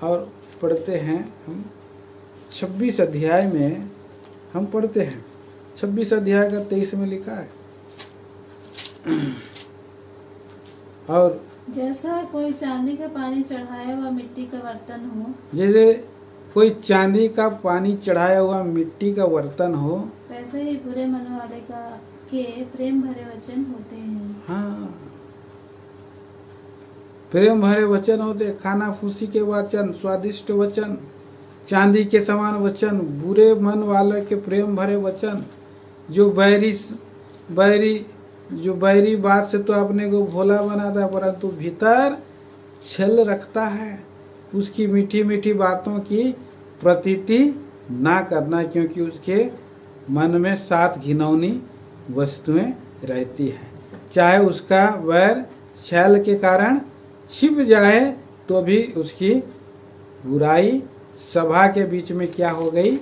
और पढ़ते हैं हम 26 अध्याय में हम पढ़ते हैं। 26 अध्याय का 23 में लिखा है और जैसा कोई चांदी का पानी चढ़ाया हुआ मिट्टी का बर्तन हो, जैसे कोई चांदी का पानी चढ़ाया हुआ मिट्टी का बर्तन हो, वैसे ही बुरे मन वाले के प्रेम भरे वचन होते हैं। हाँ, प्रेम भरे वचन होते, खाना फूसी के वचन, स्वादिष्ट वचन, चांदी के समान वचन, बुरे मन वाले के प्रेम भरे वचन। जो बैरी बात से तो अपने को भोला बनाता है, परंतु भीतर छल रखता है। उसकी मीठी मीठी बातों की प्रतीति ना करना, क्योंकि उसके मन में 7 घिनौनी वस्तुएं रहती है। चाहे उसका वैर छल के कारण छिप जाए तो भी उसकी बुराई सभा के बीच में क्या हो गई,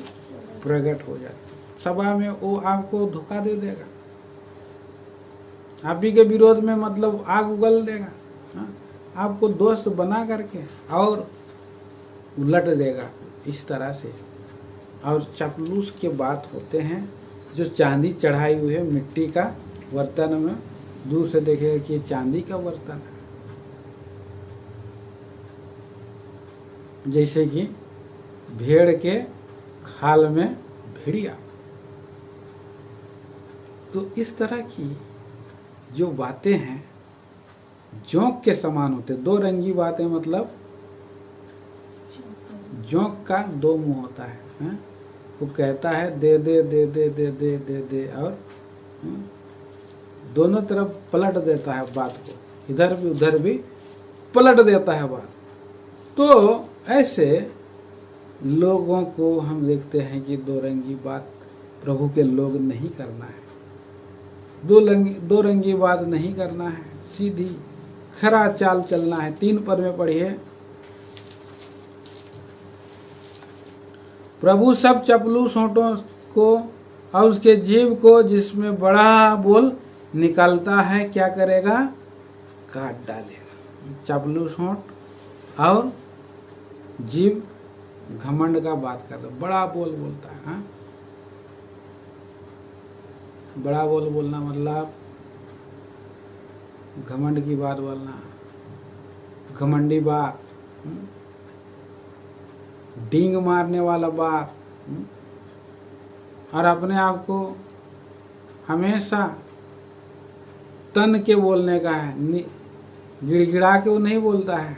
प्रकट हो जाती। सभा में वो आपको धोखा दे देगा, आप ही के विरोध में मतलब आग उगल देगा। हाँ? आपको दोस्त बना करके और उलट देगा इस तरह से। और चापलूस के बात होते हैं जो चांदी चढ़ाई हुई है मिट्टी का बर्तन में, दूर से देखेगा कि ये चांदी का बर्तन है। जैसे कि भेड़ के खाल में भेड़िया। तो इस तरह की जो बातें हैं जोंक के समान होते। दो रंगी बातें मतलब जोंक का दो मुंह होता है, हैं? वो कहता है दे दे दे दे दे दे दे दे और दोनों तरफ पलट देता है बात को, इधर भी उधर भी पलट देता है बात। तो ऐसे लोगों को हम देखते हैं कि दो रंगी बात प्रभु के लोग नहीं करना है। दो रंगी बात नहीं करना है, सीधी खरा चाल चलना है। 3 पद में पढ़िए, प्रभु सब चपलूस होठों को और उसके जीभ को जिसमें बड़ा बोल निकलता है क्या करेगा? काट डालेगा। चपलूस होठ और जीभ घमंड का बात करता है, बड़ा बोल बोलता है। हाँ? बड़ा बोल बोलना मतलब घमंड की बात बोलना, घमंडी बात, डींग मारने वाला बात, और अपने आप को हमेशा तन के बोलने का है। गिड़गिड़ा के वो नहीं बोलता है,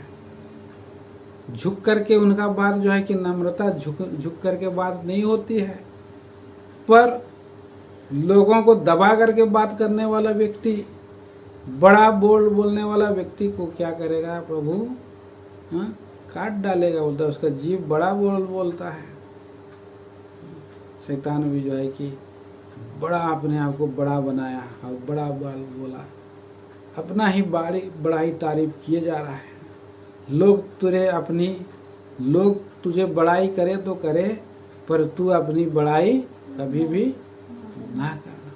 झुक करके उनका बात जो है कि नम्रता झुक करके बात नहीं होती है। पर लोगों को दबा करके बात करने वाला व्यक्ति, बड़ा बोलने वाला व्यक्ति को क्या करेगा प्रभु? हाँ? काट डालेगा। बोलता उसका जीभ बड़ा बोलता है। शैतान भी जो है कि बड़ा अपने आप को बड़ा बनाया और बड़ा बोला, अपना ही बड़ाई तारीफ किए जा रहा है। लोग तुझे बड़ाई करे तो करे, पर तू अपनी बड़ाई कभी भी ना करना।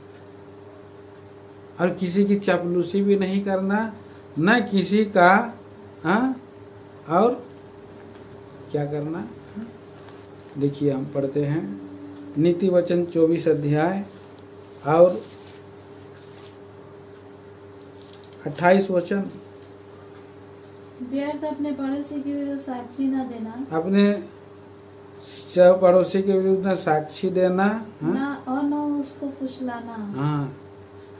और किसी की चापलूसी भी नहीं करना, न किसी का और क्या करना। देखिए हम पढ़ते हैं नीति वचन 24 अध्याय और 28 वचन। व्यर्थ अपने पड़ोसी के विरुद्ध साक्षी न देना, अपने पड़ोसी के विरुद्ध न साक्षी देना, ना और न उसको फुसलाना। हाँ,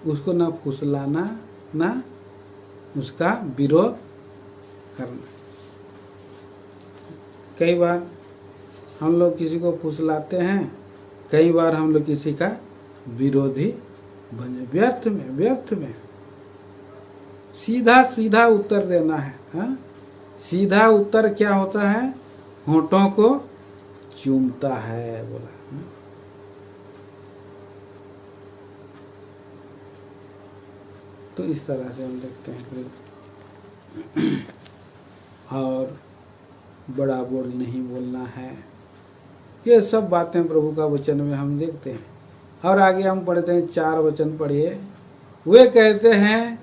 उसको न फुसलाना, न उसका विरोध करना। कई बार हम लोग किसी को फुसलाते हैं, कई बार हम लोग किसी का विरोधी बने। व्यर्थ में सीधा उत्तर देना है। हाँ? सीधा उत्तर क्या होता है? होठों को चूमता है बोला। हाँ? तो इस तरह से हम देखते हैं। और बड़ा बोल नहीं बोलना है। ये सब बातें प्रभु का वचन में हम देखते हैं। और आगे हम पढ़ते हैं 4 वचन पढ़िए। वे कहते हैं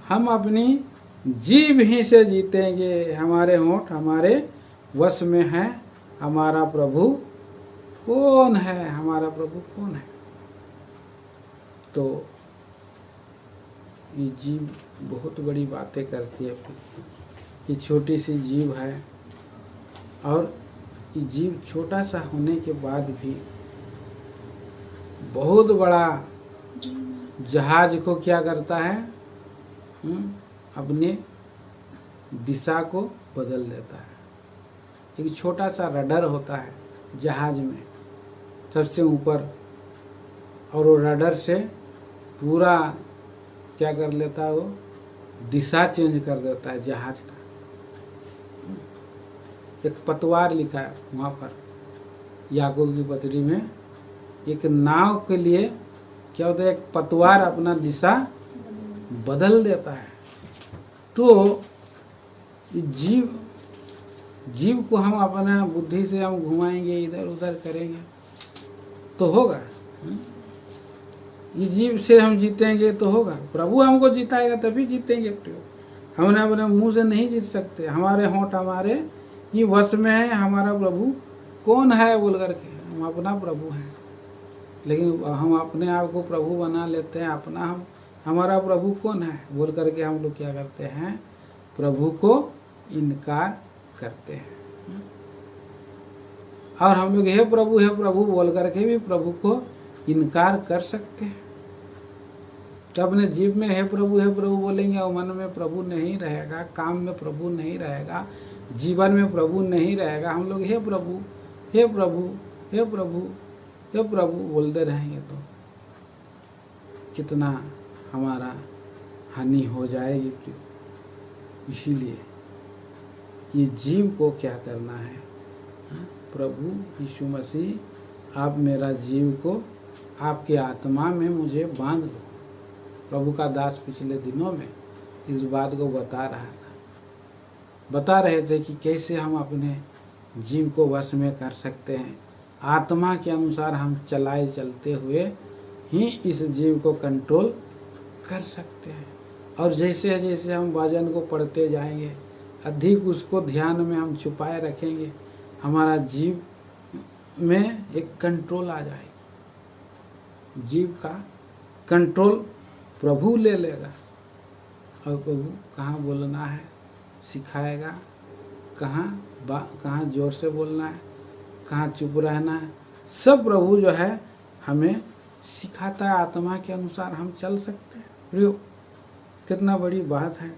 हम अपनी जीभ ही से जीतेंगे, हमारे होंठ हमारे वश में है, हमारा प्रभु कौन है? हमारा प्रभु कौन है? तो ये जीभ बहुत बड़ी बातें करती है। ये छोटी सी जीभ है और ये जीभ छोटा सा होने के बाद भी बहुत बड़ा जहाज को क्या करता है? अपने दिशा को बदल देता है। एक छोटा सा रडर होता है जहाज में सबसे ऊपर, और वो रडर से पूरा क्या कर लेता है? वो दिशा चेंज कर देता है जहाज का। एक पतवार लिखा है वहाँ पर याकूब की पत्री में, एक नाव के लिए क्या होता है? एक पतवार अपना दिशा बदल देता है। तो जीव को हम अपना बुद्धि से हम घुमाएंगे, इधर उधर करेंगे तो होगा। ये जीव से हम जीतेंगे तो होगा। प्रभु हमको जिताएगा तभी जीतेंगे। हमने अपने मुंह से नहीं जीत सकते। हमारे होंठ हमारे ये वश में है। हमारा प्रभु कौन है बोल करके हम अपना प्रभु हैं, लेकिन हम अपने आप को प्रभु बना लेते हैं, अपना हम हमारा प्रभु कौन है बोल करके हम लोग क्या करते हैं, प्रभु को इनकार करते हैं। और हम लोग हे प्रभु बोल करके भी प्रभु को इनकार कर सकते हैं। तो अपने जीव में हे प्रभु बोलेंगे और मन में प्रभु नहीं रहेगा, काम में प्रभु नहीं रहेगा, जीवन में प्रभु नहीं रहेगा। हम लोग हे प्रभु हे प्रभु हे प्रभु हे प्रभु बोलते रहेंगे तो कितना हमारा हानि हो जाएगी। इसीलिए ये जीव को क्या करना है, प्रभु यीशु मसीह आप मेरा जीव को आपके आत्मा में मुझे बांध लो। प्रभु का दास पिछले दिनों में इस बात को बता रहे थे कि कैसे हम अपने जीव को वश में कर सकते हैं। आत्मा के अनुसार हम चलाए चलते हुए ही इस जीव को कंट्रोल कर सकते हैं। और जैसे जैसे हम वचन को पढ़ते जाएंगे, अधिक उसको ध्यान में हम छुपाए रखेंगे, हमारा जीव में एक कंट्रोल आ जाएगी। जीव का कंट्रोल प्रभु ले लेगा और प्रभु कहाँ बोलना है सिखाएगा, कहाँ जोर से बोलना है, कहाँ चुप रहना है, सब प्रभु जो है हमें सिखाता है। आत्मा के अनुसार हम चल सकते हैं। प्रियो, कितना बड़ी बात है,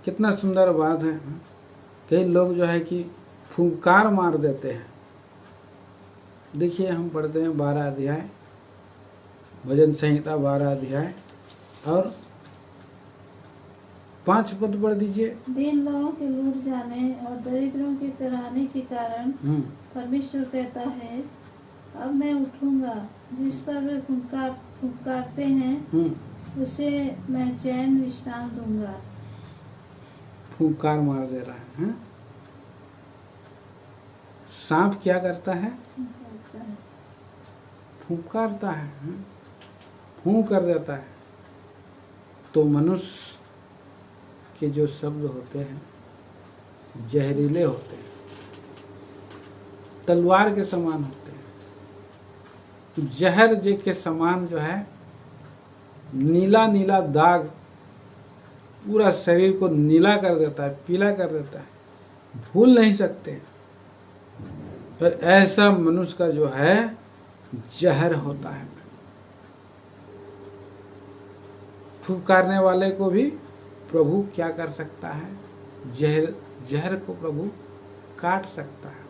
कितना सुंदर बात है। कई लोग जो है कि फुंकार मार देते हैं। देखिए हम पढ़ते हैं 12 अध्याय, भजन संहिता 12 अध्याय और 5 पद पढ़ दीजिए। दीन लोगों के लूट जाने और दरिद्रों के कराने के कारण परमेश्वर कहता है, अब मैं उठूंगा, जिस पर वे फुंकारते हैं उसे मैं चैन विश्राम दूंगा। फुंकार मार दे रहा है। सांप क्या करता है, फुंकारता है, फूं कर देता है। तो मनुष्य के जो शब्द होते हैं जहरीले होते हैं, तलवार के समान होते हैं। जहर के समान जो है नीला नीला दाग पूरा शरीर को नीला कर देता है, पीला कर देता है, भूल नहीं सकते। पर ऐसा मनुष्य का जो है जहर होता है। फुंकारने वाले को भी प्रभु क्या कर सकता है, जहर को प्रभु काट सकता है।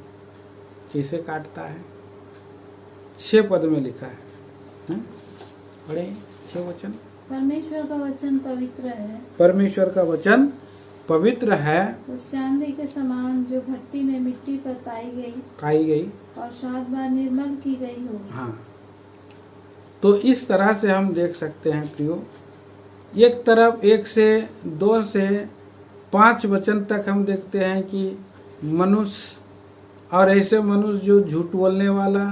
कैसे काटता है, 6 पद में लिखा है। पढ़े 6 वचन। परमेश्वर का वचन पवित्र है, परमेश्वर का वचन पवित्र है, उस चांदी के समान जो भट्टी में मिट्टी पर खाई गई और 7 बार निर्मल की गई हो। हाँ, तो इस तरह से हम देख सकते हैं प्रियो, एक तरफ 1 से 2 से 5 वचन तक हम देखते हैं कि मनुष्य और ऐसे मनुष्य जो झूठ बोलने वाला,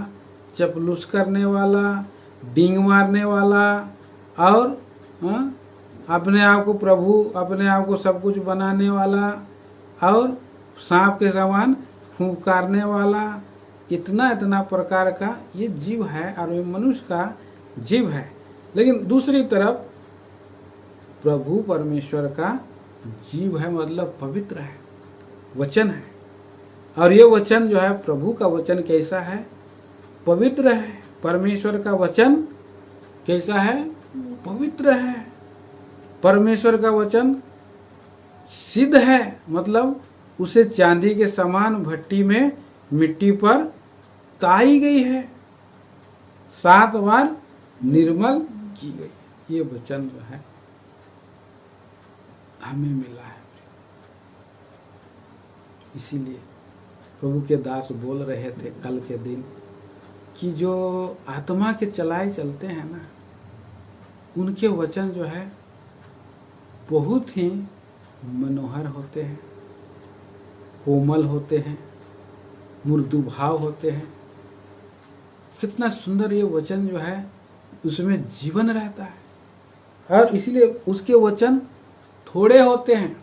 चपलूस करने वाला, डींग मारने वाला और अपने आप को प्रभु, अपने आप को सब कुछ बनाने वाला और सांप के समान फुंकारने वाला, इतना प्रकार का ये जीव है और ये मनुष्य का जीव है। लेकिन दूसरी तरफ प्रभु परमेश्वर का जीव है, मतलब पवित्र है, वचन है। और ये वचन जो है, प्रभु का वचन कैसा है, पवित्र है। परमेश्वर का वचन कैसा है, पवित्र है। परमेश्वर का वचन सिद्ध है, मतलब उसे चांदी के समान भट्टी में मिट्टी पर ताई गई है, 7 बार निर्मल की गई। ये वचन जो है हमें मिला है। इसीलिए प्रभु के दास बोल रहे थे कल के दिन कि जो आत्मा के चलाए चलते हैं ना, उनके वचन जो है बहुत ही मनोहर होते हैं, कोमल होते हैं, मृदु भाव होते हैं। कितना सुंदर ये वचन जो है, उसमें जीवन रहता है। और इसलिए उसके वचन थोड़े होते हैं।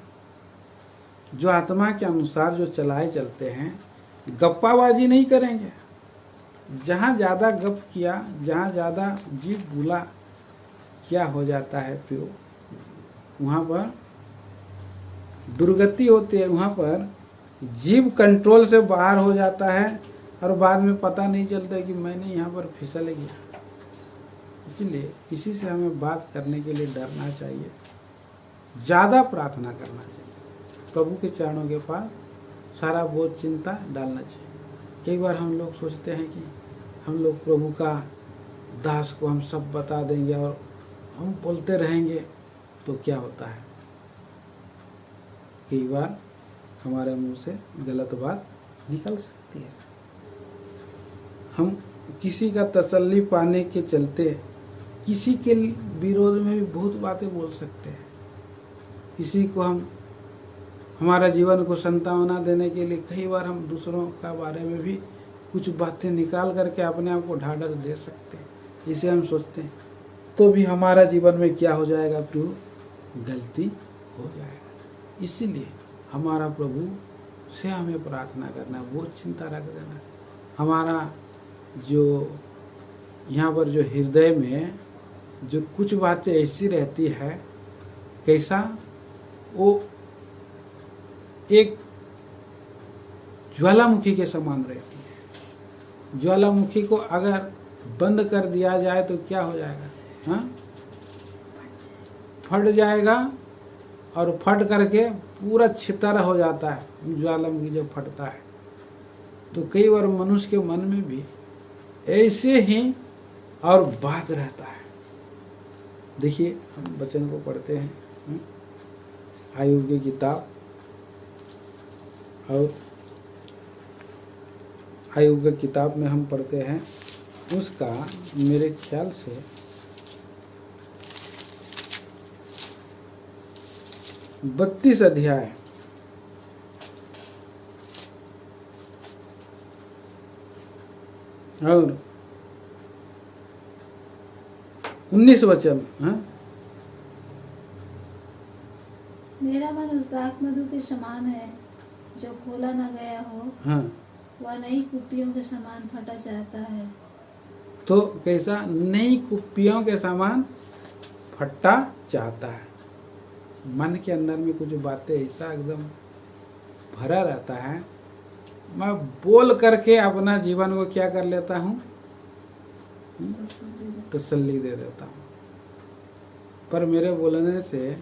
जो आत्मा के अनुसार जो चलाए चलते हैं, गप्पाबाजी नहीं करेंगे। जहाँ ज़्यादा गप किया, जहाँ ज़्यादा जीव बोला, क्या हो जाता है प्रियो, वहाँ पर दुर्गति होती है, वहाँ पर जीव कंट्रोल से बाहर हो जाता है और बाद में पता नहीं चलता कि मैंने यहाँ पर फिसल गया। इसलिए किसी से हमें बात करने के लिए डरना चाहिए, ज़्यादा प्रार्थना करना चाहिए, प्रभु के चरणों के पास सारा बोझ चिंता डालना चाहिए। कई बार हम लोग सोचते हैं कि हम लोग प्रभु का दास को हम सब बता देंगे और हम बोलते रहेंगे, तो क्या होता है, कई बार हमारे मुंह से गलत बात निकल सकती है। हम किसी का तसल्ली पाने के चलते किसी के विरोध में भी बहुत बातें बोल सकते हैं। किसी को हम हमारा जीवन को संतावना देने के लिए कई बार हम दूसरों का बारे में भी कुछ बातें निकाल करके अपने आप को ढाढ़स दे सकते हैं। जिसे हम सोचते हैं तो भी हमारा जीवन में क्या हो जाएगा प्रभु, गलती हो जाएगा। इसीलिए हमारा प्रभु से हमें प्रार्थना करना, वो चिंता रख देना। हमारा जो यहाँ पर जो हृदय में जो कुछ बातें ऐसी रहती है, कैसा, वो एक ज्वालामुखी के समान रहती है। ज्वालामुखी को अगर बंद कर दिया जाए तो क्या हो जाएगा, हाँ, फट जाएगा और फट करके पूरा छितर हो जाता है। ज्वालामुखी जब फटता है तो कई बार मनुष्य के मन में भी ऐसे ही और बात रहता है। देखिए हम वचन को पढ़ते हैं, आयुब की किताब, और आयुब की किताब में हम पढ़ते हैं उसका मेरे ख्याल से 32 अध्याय और 19 वचन। हाँ, मेरा मन उस दाख मधु के समान है जो खोला न गया हो, हाँ, वह नई कुप्पियों के समान फटा चाहता है। तो कैसा, नई कुप्पियों के समान फटा चाहता है। मन के अंदर में कुछ बातें ऐसा एकदम भरा रहता है, मैं बोल करके अपना जीवन को क्या कर लेता हूँ, तसल्ली दे देता हूँ। पर मेरे बोलने से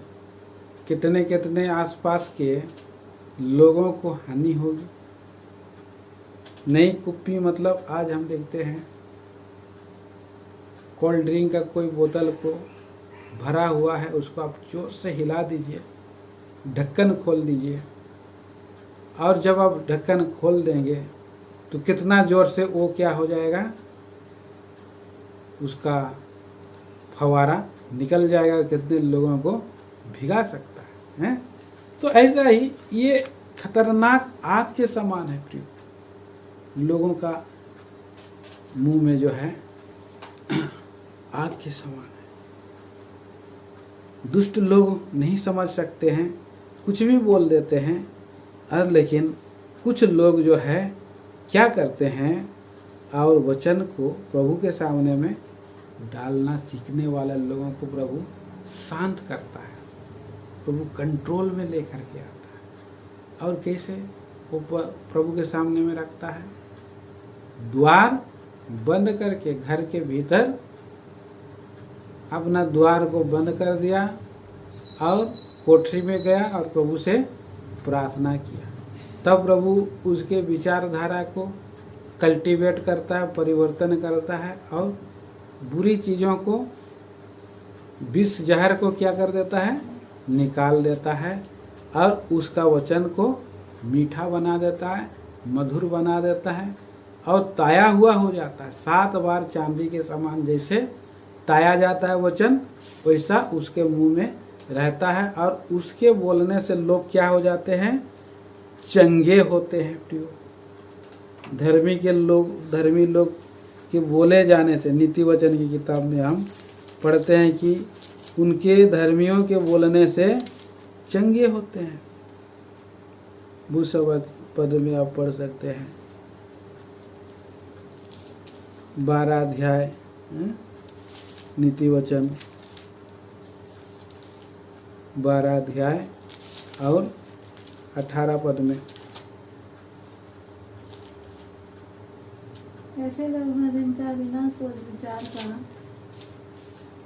कितने कितने आसपास के लोगों को हानि होगी। नई कुप्पी मतलब आज हम देखते हैं कोल्ड ड्रिंक का कोई बोतल को भरा हुआ है, उसको आप जोर से हिला दीजिए, ढक्कन खोल दीजिए, और जब आप ढक्कन खोल देंगे तो कितना जोर से वो क्या हो जाएगा, उसका फवारा निकल जाएगा, कितने लोगों को भिगा सकता है। तो ऐसा ही ये खतरनाक आग के समान है प्रिय, लोगों का मुंह में जो है आग के समान है। दुष्ट लोग नहीं समझ सकते हैं, कुछ भी बोल देते हैं, और लेकिन कुछ लोग जो है क्या करते हैं, और वचन को प्रभु के सामने में डालना सीखने वाले लोगों को प्रभु शांत करता है, प्रभु कंट्रोल में लेकर के आता है। और कैसे वो प्रभु के सामने में रखता है, द्वार बंद करके घर के भीतर अपना द्वार को बंद कर दिया और कोठरी में गया और प्रभु से प्रार्थना किया। तब प्रभु उसके विचारधारा को कल्टीवेट करता है, परिवर्तन करता है, और बुरी चीज़ों को, विष जहर को क्या कर देता है, निकाल देता है, और उसका वचन को मीठा बना देता है, मधुर बना देता है, और ताया हुआ हो जाता है। 7 बार चांदी के समान जैसे ताया जाता है वचन, वैसा उसके मुंह में रहता है, और उसके बोलने से लोग क्या हो जाते हैं, चंगे होते हैं प्रियो। धर्मी लोग के बोले जाने से, नीति वचन की किताब में हम पढ़ते हैं कि उनके धर्मियों के बोलने से चंगे होते हैं। भूसवत पद में आप पढ़ सकते हैं, 12 अध्याय नीति वचन 12 अध्याय और 18 पद में। ऐसे लोग हैं जिनका बिना सोच विचार का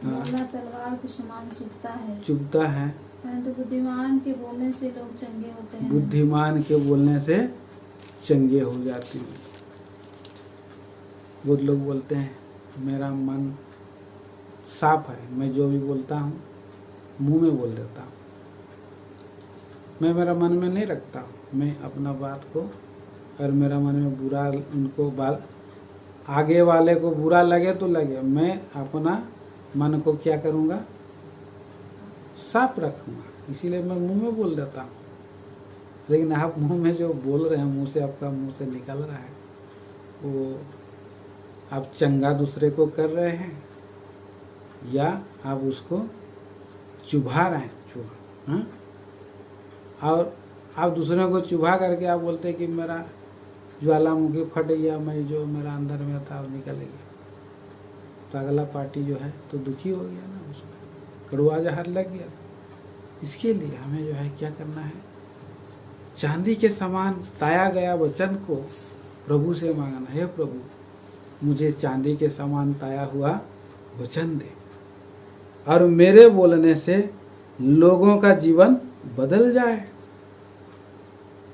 बोलना तलवार के समान चुभता है, परंतु बुद्धिमान के बोलने से लोग चंगे होते हैं। बुद्धिमान के बोलने से चंगे हो जाते हैं। बहुत लोग बोलते हैं मेरा मन साफ है, मैं जो भी बोलता हूँ मुंह में बोल देता हूँ, मैं मेरा मन में नहीं रखता हूँ। मैं अपना बात को, अगर मेरा मन में बुरा, उनको आगे वाले को बुरा लगे तो लगे, मैं अपना मन को क्या करूँगा, साफ रखूँगा, इसीलिए मैं मुंह में बोल देता हूँ। लेकिन आप मुंह में जो बोल रहे हैं, मुंह से आपका मुंह से निकल रहा है, वो आप चंगा दूसरे को कर रहे हैं या आप उसको चुभा रहे हैं, हाँ? और आप दूसरे को चुभा करके आप बोलते हैं कि मेरा ज्वालामुखी फट गया, मैं जो मेरा अंदर में था वो निकल गया, तो अगला पार्टी जो है तो दुखी हो गया ना, उसमें कड़वा जहर लग गया। इसके लिए हमें जो है क्या करना है, चांदी के समान ताया गया वचन को प्रभु से मांगना। हे प्रभु, मुझे चांदी के समान ताया हुआ वचन दे और मेरे बोलने से लोगों का जीवन बदल जाए,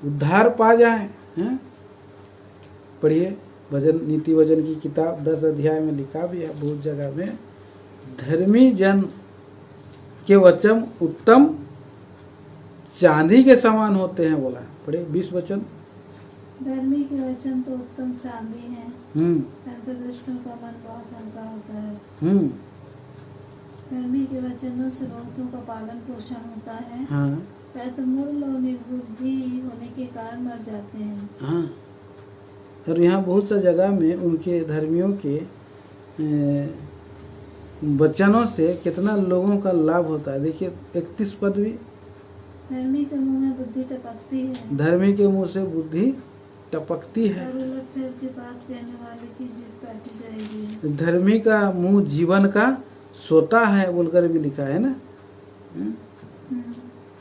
उद्धार पा जाए। हैं? पढ़िए भजन, नीति वचन की किताब 10 अध्याय में लिखा भी है बहुत जगह में, धर्मी जन के वचन उत्तम चांदी के समान होते हैं, बोला। पढ़े 20 वचन। धर्मी के वचन तो उत्तम चांदी है, परंतु दुष्टों का मन बहुत हल्का होता है। धर्मी के वचनों से बहुतों का पालन पोषण होता है, परंतु मूर्ख और निर्बुद्धि होने के कारण मर जाते हैं। हाँ, और यहाँ बहुत सा जगह में उनके धर्मियों के वचनों से कितना लोगों का लाभ होता है। देखिए 31 पद भी, धर्मी के मुंह में बुद्धि टपकती है, धर्मी के मुंह से बुद्धि टपकती है, और उलट फेर की बात कहने वाले की जीभ काटी जाएगी। धर्मी का मुंह जीवन का सोता है बोलकर भी लिखा है ना।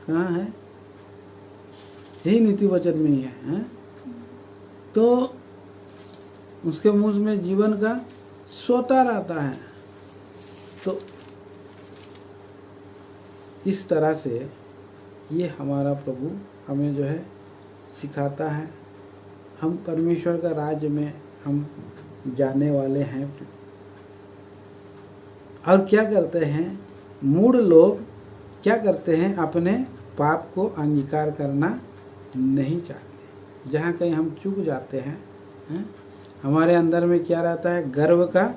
कहाँ है? यही नीति वचन में ही है। तो उसके मुंह में जीवन का सोता रहता है। तो इस तरह से ये हमारा प्रभु हमें जो है सिखाता है। हम परमेश्वर का राज्य में हम जाने वाले हैं। और क्या करते हैं मूढ़ लोग, क्या करते हैं, अपने पाप को अंगीकार करना नहीं चाहते। जहाँ कहीं हम चूक जाते हैं, हमारे अंदर में क्या रहता है, गर्व का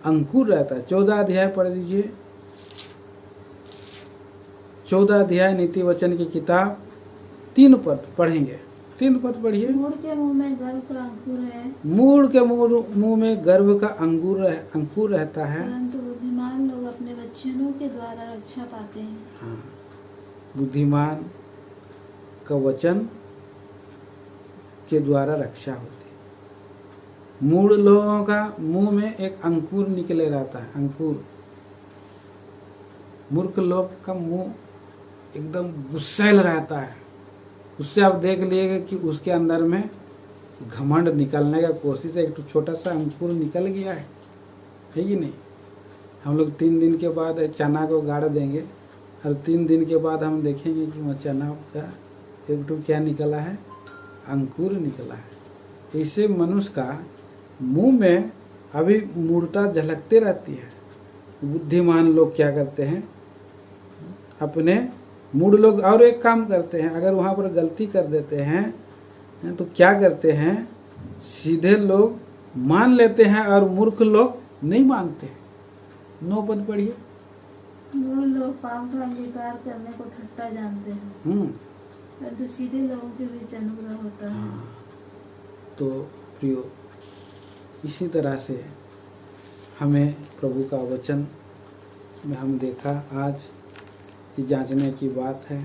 अंकुर रहता है। 14 अध्याय पढ़ दीजिए, 14 अध्याय नीति वचन की किताब 3 पद पढ़ेंगे। 3 पद पढ़िए। मूढ़ के मुंह में गर्व का अंकुर है, मूढ़ के मुंह में गर्व का अंकुर रहता है, परंतु बुद्धिमान लोग अपने वचनों के द्वारा रक्षा पाते हैं। हाँ, बुद्धिमान का वचन के द्वारा रक्षा होती है। मूढ़ लोगों का मुंह में एक अंकुर निकले रहता है, अंकुर। मूर्ख लोग का मुंह एकदम गुस्सैल रहता है। उससे आप देख लीजिएगा कि उसके अंदर में घमंड निकलने का कोशिश है। एक तो छोटा सा अंकुर निकल गया है कि नहीं। हम लोग 3 दिन के बाद चना को गाड़ देंगे और 3 दिन के बाद हम देखेंगे कि वह चना का एक तो क्या निकला है, अंकुर निकला है। ऐसे मनुष्य का मुंह में अभी मूर्खता झलकते रहती है। बुद्धिमान लोग क्या करते हैं, अपने मूढ़ लोग और एक काम करते हैं, अगर वहाँ पर गलती कर देते हैं तो क्या करते हैं, सीधे लोग मान लेते हैं और मूर्ख लोग नहीं मानते हैं। 9 पद पढ़िए। मूढ़ लोग पाप का अंगीकार करने को ठट्टा जानते हैं, परंतु सीधे लोगों के बीच अनुग्रह होता है। तो प्रियो, इसी तरह से हमें प्रभु का वचन में हम देखा आज कि जांचने की बात है।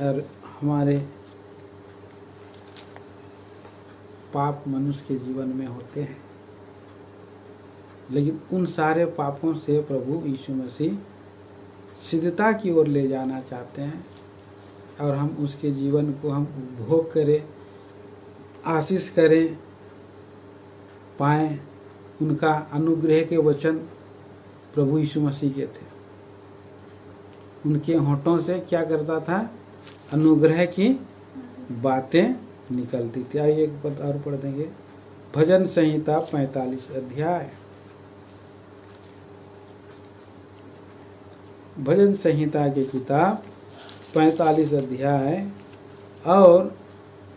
और हमारे पाप मनुष्य के जीवन में होते हैं, लेकिन उन सारे पापों से प्रभु यीशु मसीह सिद्धता की ओर ले जाना चाहते हैं और हम उसके जीवन को हम उपभोग करें, आशीष करें, पाएं। उनका अनुग्रह के वचन प्रभु यीशु मसीह के थे। उनके होठों से क्या करता था? अनुग्रह की बातें निकलती थी। आइए एक पद और पढ़ देंगे। भजन संहिता 45 अध्याय। भजन संहिता की किताब 45 अध्याय और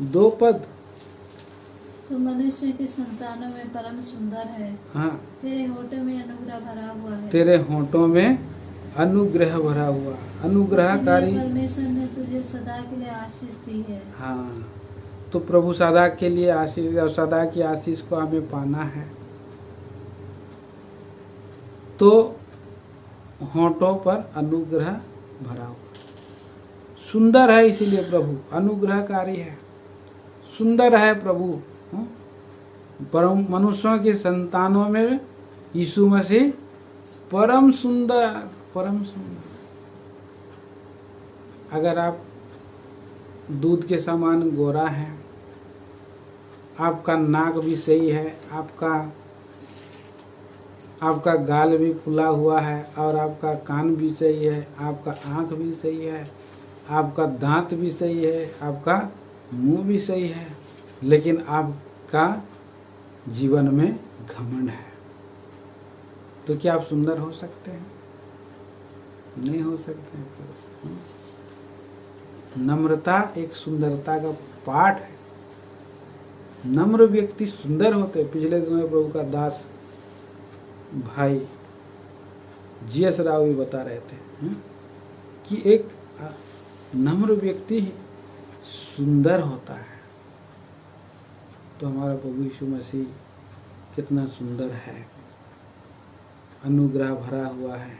2 पद। तो मनुष्य की संतानों में परम सुंदर है। हाँ, तेरे होठों में अनुग्रह भरा हुआ है। तेरे होठों में अनुग्रह भरा हुआ। अनुग्रहकारी परमेश्वर ने तुझे सदा के लिए आशीष दी है। हाँ, तो प्रभु सदा के लिए आशीष, और सदा की आशीष को हमें पाना है तो होठों पर अनुग्रह भरा हुआ। सुंदर है इसीलिए प्रभु अनुग्रहकारी है, सुंदर है प्रभु। परम मनुष्यों की संतानों में यीशु मसीह परम सुंदर, परम सुंदर। अगर आप दूध के समान गोरा है, आपका नाक भी सही है, आपका गाल भी फुला हुआ है, और आपका कान भी सही है, आपका आँख भी सही है, आपका दांत भी सही है, आपका मुंह भी सही है, लेकिन आपका जीवन में घमंड है, तो क्या आप सुंदर हो सकते हैं? नहीं हो सकते हैं। नम्रता एक सुंदरता का पाठ है। नम्र व्यक्ति सुंदर होते हैं। पिछले दिनों में प्रभु का दास भाई जीएस राव भी बता रहे थे कि एक नम्र व्यक्ति सुंदर होता है। तो हमारा प्रभु यीशु मसीह कितना सुंदर है, अनुग्रह भरा हुआ है,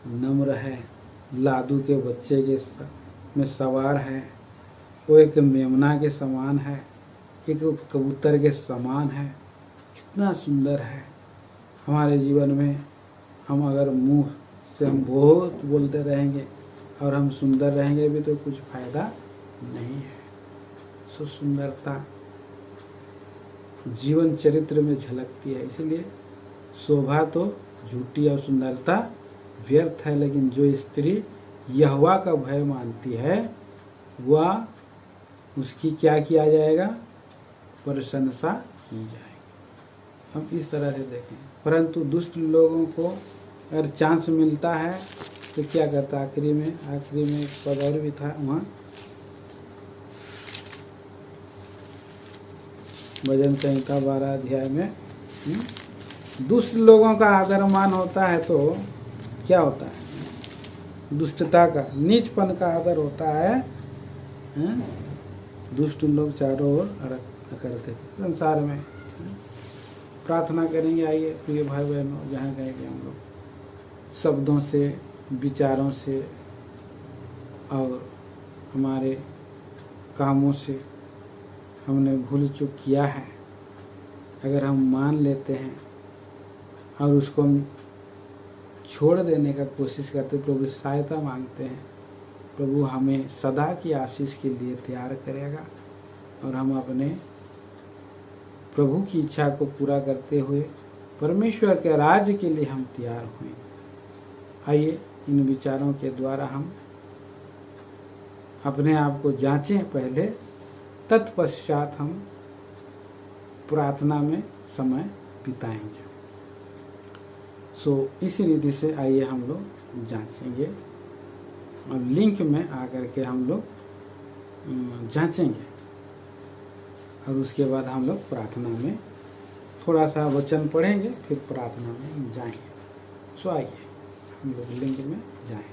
नम्र है, लादू के बच्चे के में सवार है, वो एक मेमना के समान है, एक कबूतर के समान है। कितना सुंदर है। हमारे जीवन में हम अगर मुंह से हम बहुत बोलते रहेंगे और हम सुंदर रहेंगे भी तो कुछ फायदा नहीं है। सो सुंदरता जीवन चरित्र में झलकती है। इसलिए शोभा तो झूठी और सुंदरता व्यर्थ है, लेकिन जो स्त्री यहोवा का भय मानती है वह उसकी क्या किया जाएगा? प्रशंसा की जाएगी। हम इस तरह से देखें। परंतु दुष्ट लोगों को अगर चांस मिलता है तो क्या करता? आखिरी में एक पद और भी था वहाँ, भजन संहिता 12 अध्याय में दुष्ट लोगों का आदर मान होता है तो क्या होता है? दुष्टता का, नीचपन का आदर होता है। दुष्ट लोग चारों ओर अकड़ते थे संसार में। प्रार्थना करेंगे। आइए प्रिय भाई बहनों, जहाँ कहें कि हम लोग शब्दों से, विचारों से और हमारे कामों से हमने भूल चूक किया है, अगर हम मान लेते हैं और उसको हम छोड़ देने का कोशिश करते, प्रभु सहायता मांगते हैं, प्रभु हमें सदा की आशीष के लिए तैयार करेगा और हम अपने प्रभु की इच्छा को पूरा करते हुए परमेश्वर के राज्य के लिए हम तैयार हुए। आइए इन विचारों के द्वारा हम अपने आप को जांचें पहले, तत्पश्चात हम प्रार्थना में समय बिताएंगे। इस रीति से आइए हम लोग जांचेंगे और लिंक में आकर के हम लोग जांचेंगे और उसके बाद हम लोग प्रार्थना में थोड़ा सा वचन पढ़ेंगे, फिर प्रार्थना में जाएंगे। आइए हम लोग लिंक में जाएं।